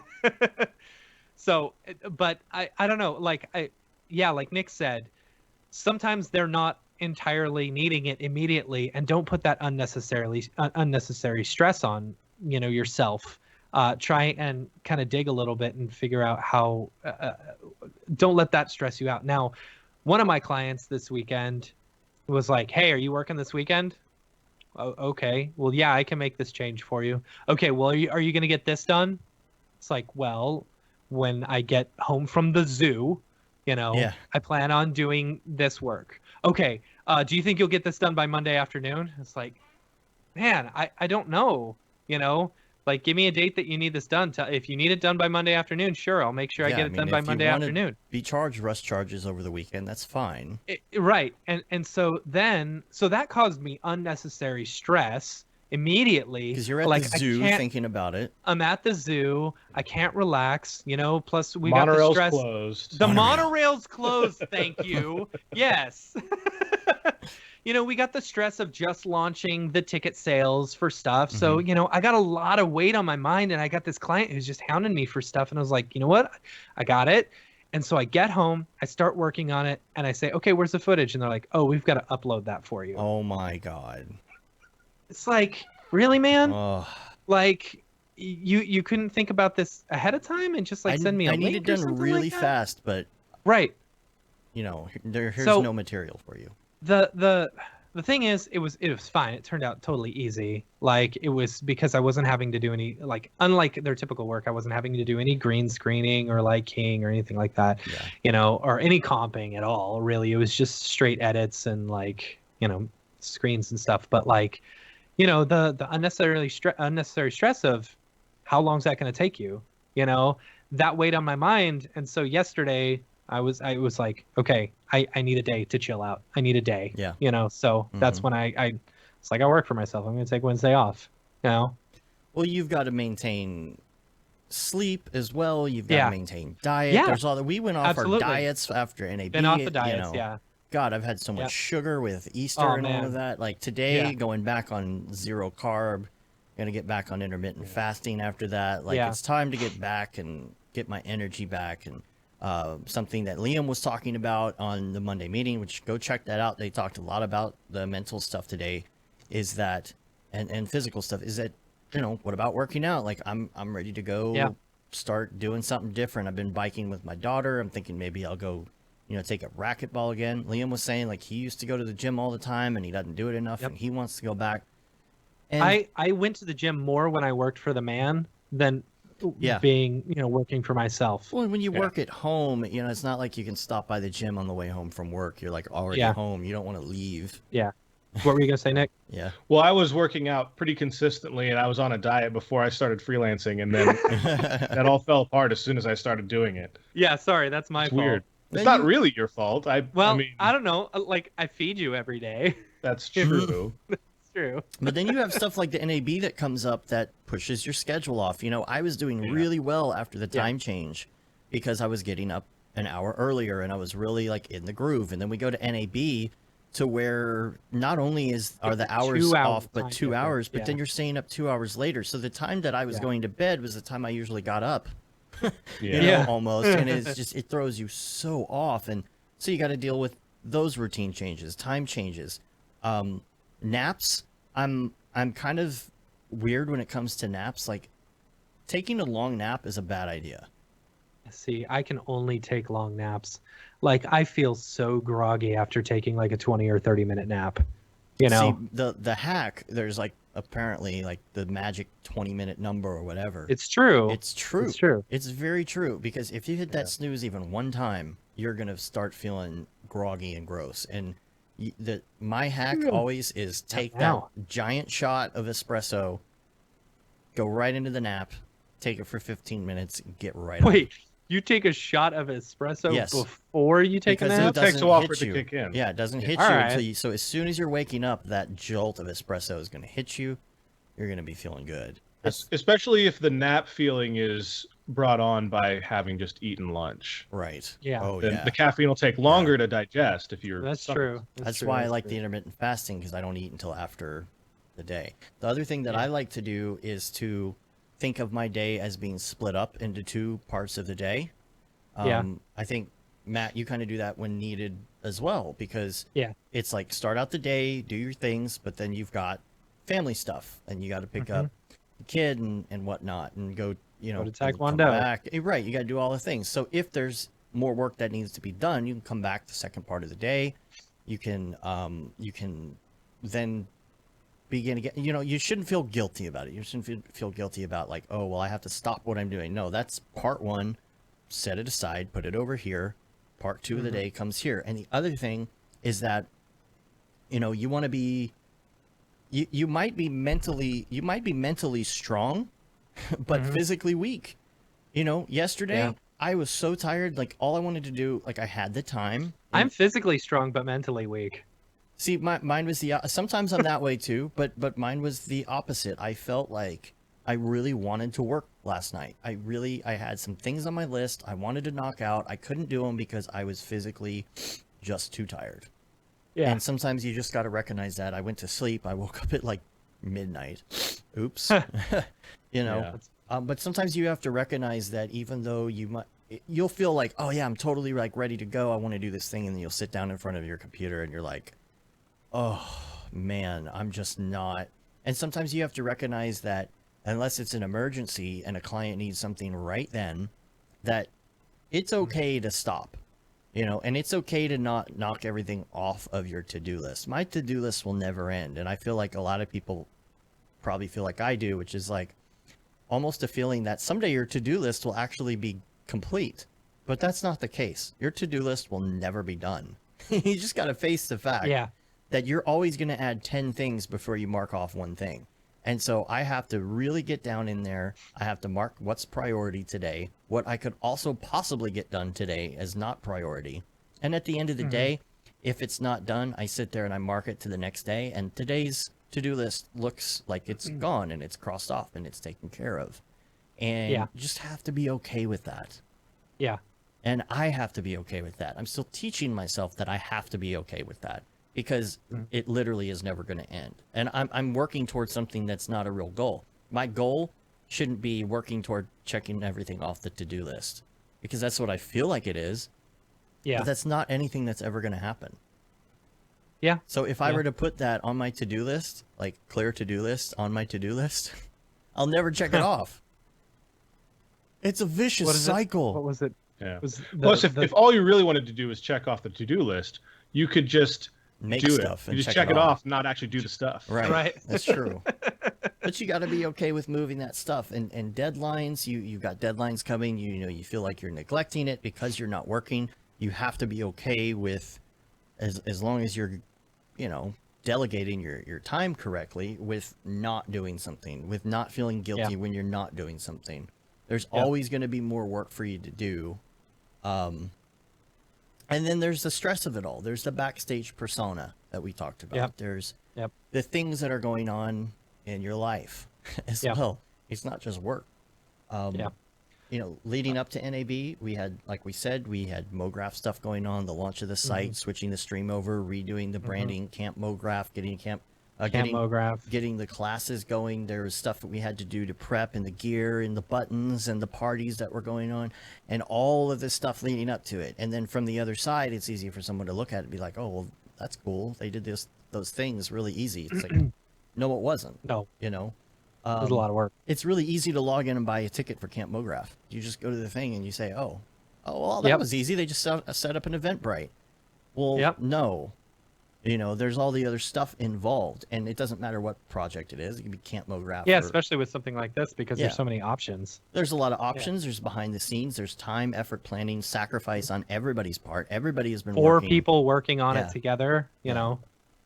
So, but I don't know. Like like Nick said, sometimes they're not entirely needing it immediately, and don't put that unnecessary stress on yourself. Try and kind of dig a little bit and figure out how. Don't let that stress you out. Now, one of my clients this weekend was like, "Hey, are you working this weekend?" Oh, okay. Well, yeah, I can make this change for you. Okay. Well, are you going to get this done? It's like, well, when I get home from the zoo, I plan on doing this work. Okay. Do you think you'll get this done by Monday afternoon? It's like, man, I don't know, like, give me a date that you need this done. If you need it done by Monday afternoon, sure, I'll make sure I get it done by Monday afternoon. Be charged rush charges over the weekend. That's fine. Right. And so that caused me unnecessary stress immediately. Because you're at the zoo thinking about it. I'm at the zoo. I can't relax. Plus we got the stress. Closed. The monorail's closed. Thank you. Yes. We got the stress of just launching the ticket sales for stuff. So, I got a lot of weight on my mind, and I got this client who's just hounding me for stuff. And I was like, you know what? I got it. And so I get home, I start working on it, and I say, okay, where's the footage? And they're like, oh, we've got to upload that for you. Oh my God. It's like, really, man? Oh. Like, you couldn't think about this ahead of time and just like send me a link? I need it done really fast, but right. Here's no material for you. The thing is, it was fine. It turned out totally easy. Like, it was because I wasn't having to do any, like, unlike their typical work, I wasn't having to do any green screening or like keying or anything like that, or any comping at all. Really, it was just straight edits and like, screens and stuff. But like, the unnecessary stress of how long is that going to take you? That weighed on my mind. And so yesterday I was like, okay, I need a day to chill out. I need a day. Yeah. So that's when it's like, I work for myself. I'm going to take Wednesday off, Well, you've got to maintain sleep as well. You've got to maintain diet. Yeah. There's all that. We went off our diets after NAB. Been off the diets, God, I've had so much sugar with Easter and all of that. Like today, going back on zero carb, gonna get back on intermittent fasting after that. Like it's time to get back and get my energy back. And something that Liam was talking about on the Monday meeting, which go check that out. They talked a lot about the mental stuff today, is that and physical stuff. Is that what about working out? Like I'm ready to go start doing something different. I've been biking with my daughter. I'm thinking maybe I'll go. Take up racquetball again. Liam was saying like he used to go to the gym all the time and he doesn't do it enough and he wants to go back. And I went to the gym more when I worked for the man than being, working for myself. Well, when you work at home, it's not like you can stop by the gym on the way home from work. You're like already home. You don't want to leave. Yeah. What were you going to say, Nick? Yeah. Well, I was working out pretty consistently and I was on a diet before I started freelancing. And then that all fell apart as soon as I started doing it. Yeah. Sorry. That's my fault. Weird. It's not really your fault. I mean, I don't know. Like, I feed you every day. That's true. That's true. But then you have stuff like the NAB that comes up that pushes your schedule off. I was doing really well after the time change because I was getting up an hour earlier and I was really like in the groove. And then we go to NAB to where not only are the hours off, but 2 hours, but then you're staying up 2 hours later. So the time that I was going to bed was the time I usually got up. Almost, and it's just it throws you so off, and so you got to deal with those routine changes, time changes, naps. I'm kind of weird when it comes to naps. Like taking a long nap is a bad idea. See, I can only take long naps. Like I feel so groggy after taking like a 20 or 30-minute nap. See, the hack, there's like apparently like the magic 20-minute number or whatever. It's true. It's true. It's true. It's very true because if you hit that snooze even one time, you're going to start feeling groggy and gross. And my hack always is take that giant shot of espresso, go right into the nap, take it for 15 minutes, get right on. Wait, you take a shot of espresso before you take a nap? It takes a while for it to kick in. Yeah, it doesn't hit you until so as soon as you're waking up, that jolt of espresso is going to hit you. You're going to be feeling good. Especially if the nap feeling is brought on by having just eaten lunch. Right. Yeah. Oh, Then yeah. the caffeine will take longer to digest if you're. That's true. That's why I like the intermittent fasting, because I don't eat until after the day. The other thing that I like to do is to think of my day as being split up into two parts of the day. I think, Matt, you kind of do that when needed as well, because it's like start out the day, do your things, but then you've got family stuff and you got to pick up the kid and whatnot and go, go to come Taekwondo. back. Right. You got to do all the things. So if there's more work that needs to be done, you can come back the second part of the day. You can then begin again. You shouldn't feel guilty about it. You shouldn't feel guilty about like, oh, well, I have to stop what I'm doing. No, that's part one. Set it aside, put it over here. Part two of the day comes here. And the other thing is that, you want to be, you might be mentally strong, but physically weak. Yesterday I was so tired. Like all I wanted to do, like I had the time. I'm physically strong, but mentally weak. See, mine was sometimes I'm that way too, but mine was the opposite. I felt like I really wanted to work last night. I had some things on my list I wanted to knock out. I couldn't do them because I was physically just too tired. Yeah. And sometimes you just got to recognize that. I went to sleep. I woke up at like midnight. Oops. But sometimes you have to recognize that even though you'll feel like, oh yeah, I'm totally like ready to go. I want to do this thing. And then you'll sit down in front of your computer and you're like, oh man, I'm just not. And sometimes you have to recognize that unless it's an emergency and a client needs something right then, that it's okay to stop, and it's okay to not knock everything off of your to-do list. My to-do list will never end. And I feel like a lot of people probably feel like I do, which is like almost a feeling that someday your to-do list will actually be complete, but that's not the case. Your to-do list will never be done. You just got to face the fact that you're always going to add 10 things before you mark off one thing. And so I have to really get down in there. I have to mark what's priority today, what I could also possibly get done today as not priority. And at the end of the day, if it's not done, I sit there and I mark it to the next day. And today's to-do list looks like it's gone and it's crossed off and it's taken care of. And you just have to be okay with that. Yeah. And I have to be okay with that. I'm still teaching myself that I have to be okay with that, because it literally is never going to end. And I'm working towards something that's not a real goal. My goal shouldn't be working toward checking everything off the to-do list, because that's what I feel like it is. Yeah. But that's not anything that's ever going to happen. Yeah. So if I were to put that on my to-do list, like clear to-do list on my to-do list, I'll never check it off. It's a vicious cycle. What was it? Yeah. Plus, if all you really wanted to do is check off the to-do list, you could just make do stuff it. And you just check it off, not actually do the stuff. Right. That's true. But you got to be okay with moving that stuff and deadlines. You've got deadlines coming. You feel like you're neglecting it because you're not working. You have to be okay with, as long as you're, delegating your time correctly, with not doing something, with not feeling guilty when you're not doing something. There's always going to be more work for you to do. And then there's the stress of it all. There's the backstage persona that we talked about. There's the things that are going on in your life as well. It's not just work. Leading up to NAB, we had, like we said, we had Mograph stuff going on, the launch of the site, switching the stream over, redoing the branding, Camp Mograph, getting Mograph, getting the classes going. There was stuff that we had to do to prep, and the gear and the buttons and the parties that were going on, and all of this stuff leading up to it. And then from the other side, it's easy for someone to look at it and be like, oh, well, that's cool. They did those things really easy. It's like, no, it wasn't. No. It was a lot of work. It's really easy to log in and buy a ticket for Camp Mograph. You just go to the thing and you say, oh, well, that was easy. They just set up an Eventbrite. Well, no. There's all the other stuff involved, and it doesn't matter what project it is. It can be Camp Mograph. Yeah, especially with something like this, because there's so many options. There's a lot of options. There's behind the scenes. There's time, effort, planning, sacrifice on everybody's part. Everybody has been working. 4 people working on it together, know.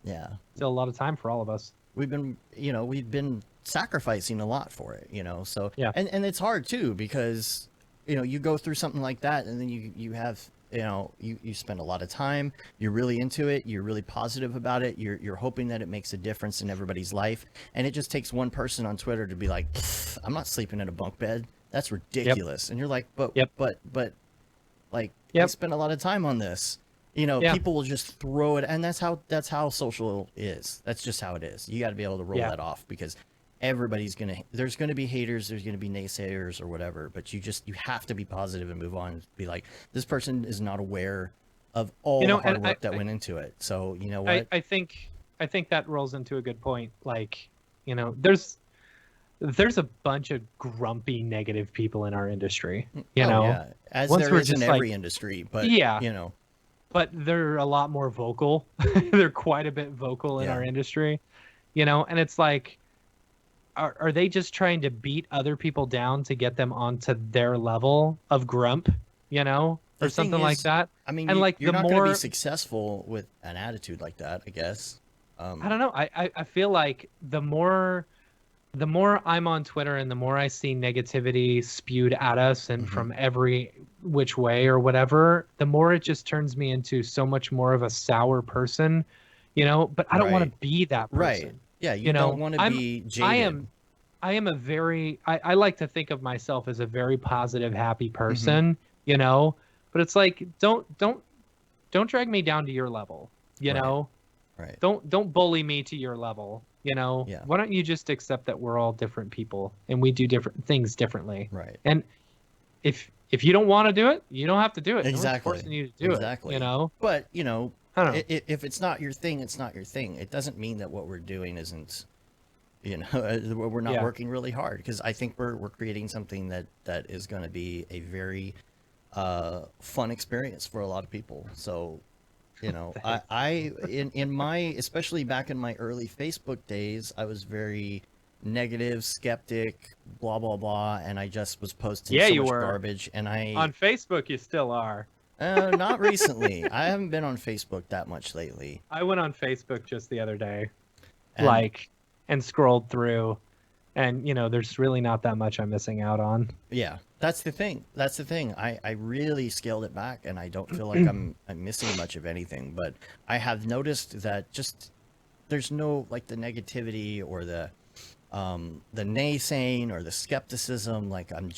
Yeah. Still a lot of time for all of us. We've been sacrificing a lot for it, so and it's hard too, because you go through something like that, and then you have you spend a lot of time, you're really into it, you're really positive about it, you're hoping that it makes a difference in everybody's life, and it just takes one person on Twitter to be like, I'm not sleeping in a bunk bed. That's ridiculous. And you're like, but like, I spent a lot of time on this. People will just throw it, and that's how social is. That's just how it is. You got to be able to roll that off, because there's gonna be haters, there's gonna be naysayers or whatever, but you have to be positive and move on and be like, this person is not aware of all the hard work that went into it. So you know what? I think that rolls into a good point. Like, there's a bunch of grumpy, negative people in our industry. As there is in every industry, but but they're a lot more vocal. They're quite a bit vocal in our industry, and it's like, are they just trying to beat other people down to get them onto their level of grump, or something like that? I mean, and you're not going to be successful with an attitude like that, I guess. I don't know. I feel like the more I'm on Twitter and the more I see negativity spewed at us and from every which way or whatever, the more it just turns me into so much more of a sour person, but I don't want to be that person. Right. Yeah. You don't want to be jaded. I am a very, I like to think of myself as a very positive, happy person, but it's like, don't drag me down to your level, know? Right. Don't bully me to your level. Why don't you just accept that we're all different people and we do different things differently? Right. And if you don't want to do it, you don't have to do it. Exactly. No one's forcing you to do it. But I don't know. If it's not your thing, it's not your thing. It doesn't mean that what we're doing isn't, we're not working really hard, because I think we're creating something that is going to be a very fun experience for a lot of people. So. I in my, especially back in my early Facebook days, I was very negative, skeptic, blah blah blah, and I just was posting so much garbage. And on Facebook, you still are. Not recently. I haven't been on Facebook that much lately. I went on Facebook just the other day, and scrolled through, and there's really not that much I'm missing out on. Yeah. That's the thing. I really scaled it back, and I don't feel like I'm missing much of anything. But I have noticed that just there's no the negativity or the naysaying or the skepticism. Like I'm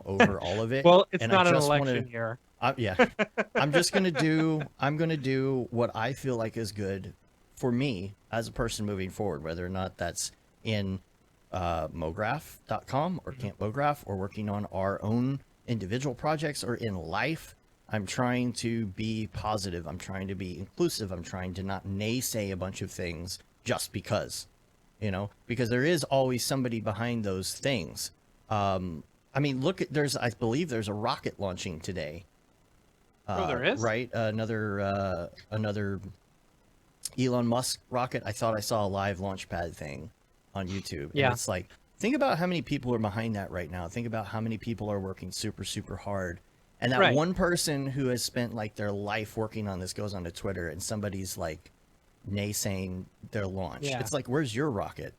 over all of it. Well, it's not an election year. Yeah, I'm gonna do what I feel like is good for me as a person moving forward, whether or not that's in Mograph.com or Camp Mograph, or working on our own individual projects, or in life. I'm trying to be positive. I'm trying to be inclusive. I'm trying to not naysay a bunch of things just because, because there is always somebody behind those things. I mean, I believe there's a rocket launching today. There is? Right. Another Elon Musk rocket. I thought I saw a live launch pad thing on YouTube. And it's like, think about how many people are behind that right now. Think about how many people are working super, super hard. And that one person who has spent their life working on this goes onto Twitter, and somebody's naysaying their launch. Yeah. It's like, where's your rocket?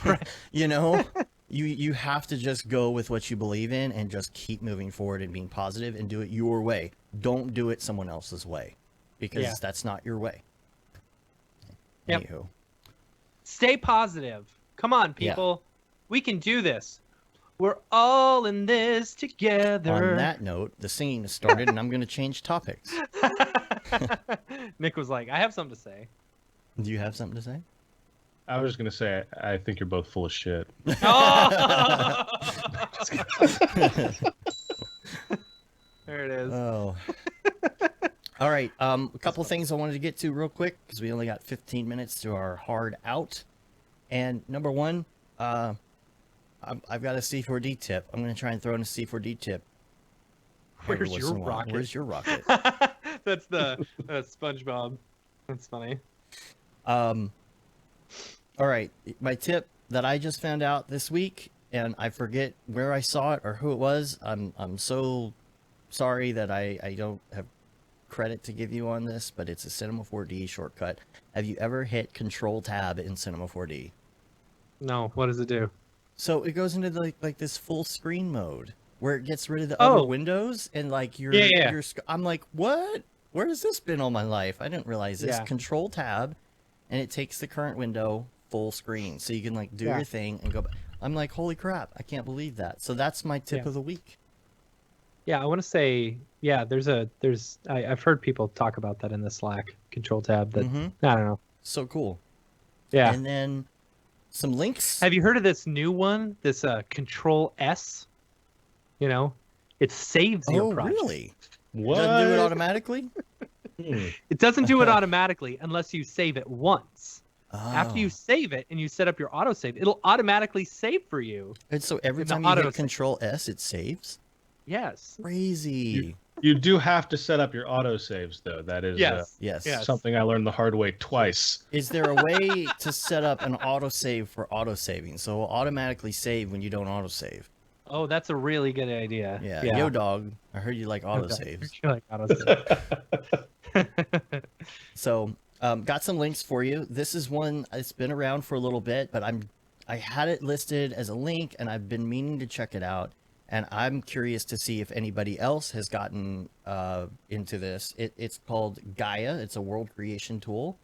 Right. You have to just go with what you believe in and just keep moving forward and being positive and do it your way. Don't do it someone else's way, because that's not your way. Yep. Anywho. Stay positive. Come on, people. We can do this. We're all in this together. On that note, the singing has started, and I'm going to change topics. Nick was like, I have something to say. Do you have something to say? I was just going to say, I think you're both full of shit. Oh! There it is. Oh. All right, a couple things I wanted to get to real quick, because we only got 15 minutes to our hard out. And number one, I've got a C4D tip. I'm going to try and throw in a C4D tip. Where's your rocket? Where's your rocket? That's SpongeBob. That's funny. All right, my tip that I just found out this week, and I forget where I saw it or who it was. I'm so sorry that I don't have credit to give you on this, but it's a Cinema 4D shortcut. Have you ever hit Control Tab in Cinema 4D? No. What does it do? So it goes into like this full screen mode where it gets rid of the other windows and like your I'm like, what? Where has this been all my life? I didn't realize this. Control tab, and it takes the current window full screen, so you can like do your thing and go back. I'm like, holy crap! I can't believe that. So that's my tip of the week. Yeah, I want to say, I've heard people talk about that in the Slack control tab. That I don't know. So cool. Yeah. And then some links. Have you heard of this new one? This Control S. You know, it saves your project. Oh, really? What? Doesn't do it automatically? It doesn't do it automatically unless you save it once. After you save it and you set up your autosave, it'll automatically save for you. And so every time you hit Control S, it saves? Yes. Crazy. You do have to set up your autosaves, though. That is something I learned the hard way twice. Is there a way to set up an autosave for autosaving? So it'll automatically save when you don't autosave. Oh, that's a really good idea. Yeah. Yo, dog, I heard you like autosaves. You like autosaves. So, got some links for you. This is one, it's been around for a little bit, but I had it listed as a link, and I've been meaning to check it out. And I'm curious to see if anybody else has gotten into this. It's called Gaia. It's a world creation tool.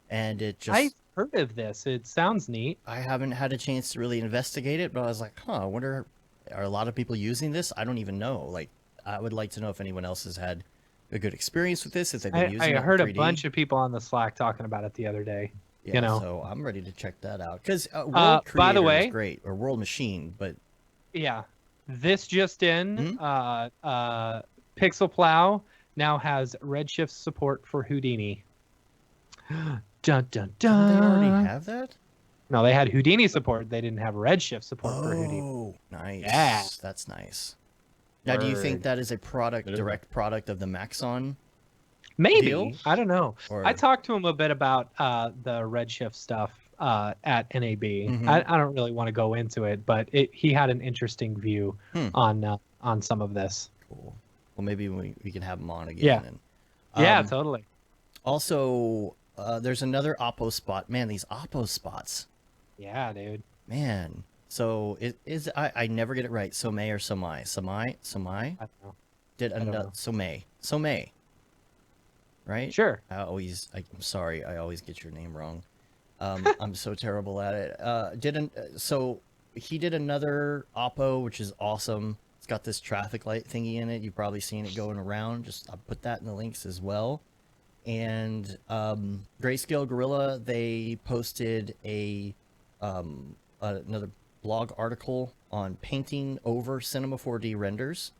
And it just... I've heard of this. It sounds neat. I haven't had a chance to really investigate it, but I was like, I wonder, are a lot of people using this? I don't even know. Like, I would like to know if anyone else has had a good experience with this, if they've been using it. I heard a bunch of people on the Slack talking about it the other day. Yeah, you know? So I'm ready to check that out. Because World Creator by the way, is great, or World Machine, but... Yeah. This just in, Pixel Plow now has Redshift support for Houdini. Dun, dun, dun. Did they already have that? No, they had Houdini support. They didn't have Redshift support for Houdini. Oh, nice. Yeah. That's nice. Now, do you think that is a direct product of the Maxon? Maybe. Deal? I don't know. Or... I talked to him a bit about the Redshift stuff at NAB. I don't really want to go into it, but he had an interesting view on some of this. Cool. Well, maybe we can have him on again. Yeah. And, yeah, totally. Also, there's another Oppo spot. Man, these Oppo spots. Yeah, dude. Man. So it is. I never get it right. Somei or Somai? Somai. I don't know. Somei. Right? Sure. I'm sorry. I always get your name wrong. I'm so terrible at it. So he did another Oppo, which is awesome. It's got this traffic light thingy in it. You've probably seen it going around. I'll put that in the links as well. And Grayscale Gorilla, they posted another blog article on painting over Cinema 4D renders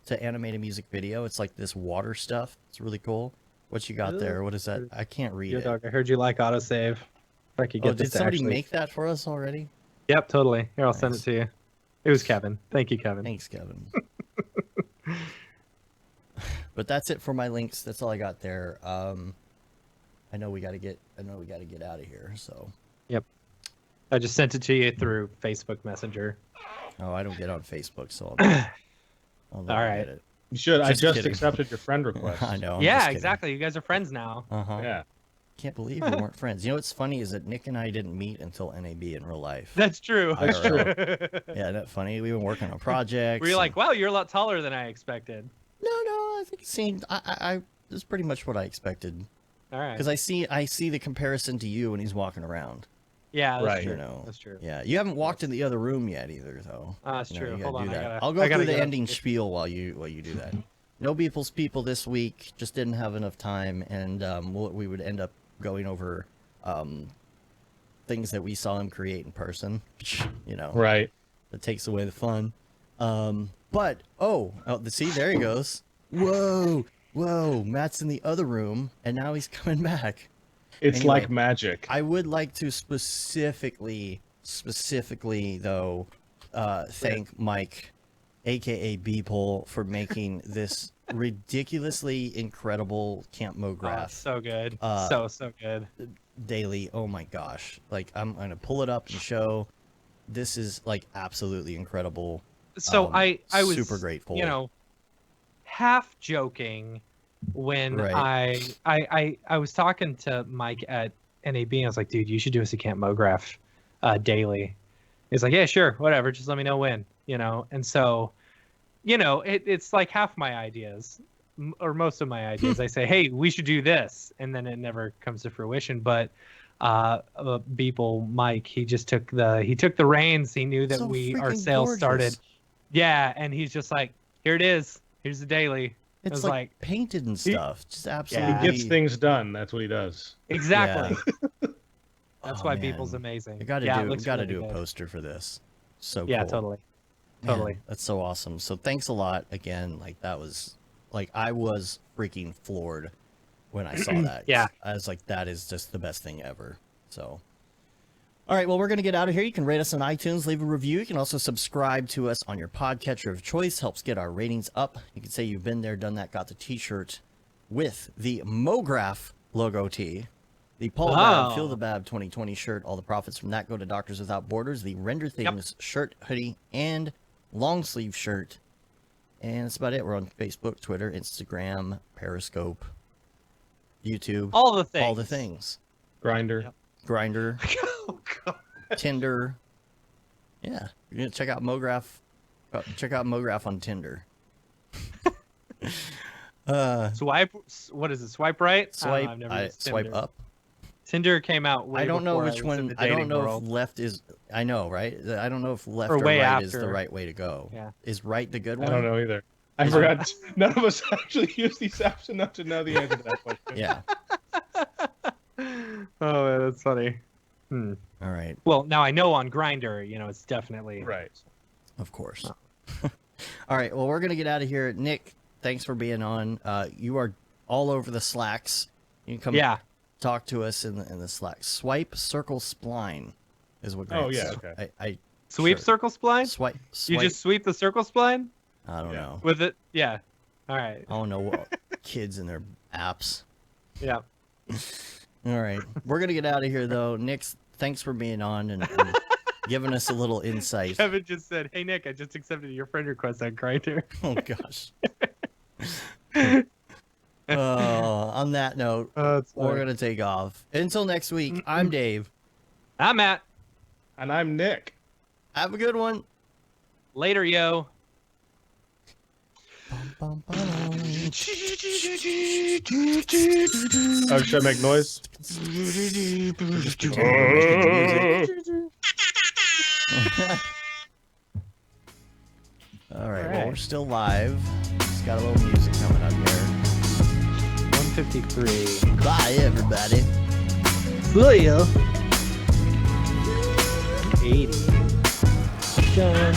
to animate a music video. It's like this water stuff. It's really cool. What you got there? What is that? I can't read it. Dog, I heard you like autosave. If I could get did somebody make that for us already? Yep, totally. Here, I'll send it to you. It was Kevin. Thank you, Kevin. Thanks, Kevin. But that's it for my links. That's all I got there. I know we got to get out of here. So. Yep. I just sent it to you through Facebook Messenger. Oh, I don't get on Facebook, so I'll all right. Get it. You should. I just accepted your friend request. I know. Yeah, exactly. You guys are friends now. Yeah. Can't believe we weren't friends. You know what's funny is that Nick and I didn't meet until NAB in real life. That's true. That's true. Yeah, isn't that funny? We've been working on projects. Were you like, wow, you're a lot taller than I expected? No, I think it seemed. I this is pretty much what I expected. All right. Because I see the comparison to you when he's walking around. Yeah, that's right. true. You know, that's true. Yeah, you haven't walked in the other room yet either, though. That's true. Hold on, I'll go through the ending spiel while you do that. No Beeple's People this week. Just didn't have enough time, and we would end up going over things that we saw him create in person. You know, right? That takes away the fun. But see, there he goes. Whoa, Matt's in the other room, and now he's coming back. It's anyway, like magic. I would like to specifically though, thank Mike, aka Beeple, for making this ridiculously incredible Camp Mograph. So good. So good. Daily. Oh my gosh. Like, I'm gonna pull it up and show. This is like absolutely incredible. So I was super grateful. You know, half joking when I was talking to Mike at NAB, and I was like, dude, you should do us a Camp Mograph daily. He's like, yeah, sure, whatever, just let me know when, you know. And so it's like half my ideas, or most of my ideas. I say, hey, we should do this, and then it never comes to fruition. But Beeple Mike, he just took the reins. He knew that our sales started. Yeah, and he's just like, here it is. Here's the daily. It's like painted and stuff. Just absolutely. He gets things done. That's what he does. Exactly. Yeah. That's why Beeple's amazing. We got to do a poster for this. So yeah, cool. Totally. That's so awesome. So thanks a lot again. That was I was freaking floored when I saw that. Yeah. I was like, that is just the best thing ever. So. All right, well, we're going to get out of here. You can rate us on iTunes, leave a review. You can also subscribe to us on your podcatcher of choice. Helps get our ratings up. You can say you've been there, done that, got the t-shirt with the Mograph logo tee. The Paul Bab, Feel the Bab 2020 shirt. All the profits from that go to Doctors Without Borders. The Render Things shirt, hoodie, and long sleeve shirt. And that's about it. We're on Facebook, Twitter, Instagram, Periscope, YouTube. All the things. Grindr. Yep. Grindr. Oh, God. Tinder. Yeah. You're going to check out Mograph. Check out Mograph on Tinder. Swipe. What is it? Swipe right? Swipe. I've never used Tinder. Swipe up. Tinder came out way I don't know which one. I don't know world. if left is. I know, right? I don't know if left or right after. is the right way to go. Yeah. Is right the good one? I don't know either. I forgot. None of us actually use these apps enough to know the answer to that question. Yeah. Oh, man, that's funny. All right. Well, now I know on Grindr, it's definitely right. Of course. All right. Well, we're gonna get out of here. Nick, thanks for being on. You are all over the Slacks. You can come. Yeah. Talk to us in the Slack. Swipe circle spline is what. Oh Grant yeah. said. Okay. I sweep circle spline. Swipe. You just sweep the circle spline. I don't know. With it. Yeah. All right. I don't know what kids and their apps. Yeah. All right. We're going to get out of here, though. Nick, thanks for being on and giving us a little insight. Kevin just said, hey, Nick, I just accepted your friend request on Grindr. Oh, gosh. On that note, we're going to take off. Until next week, I'm Dave. I'm Matt. And I'm Nick. Have a good one. Later, yo. Bum, bum, bum. Oh, should I make noise? All right, well, we're still live. Just got a little music coming up here. 153. Bye, everybody. See ya. 80. Done.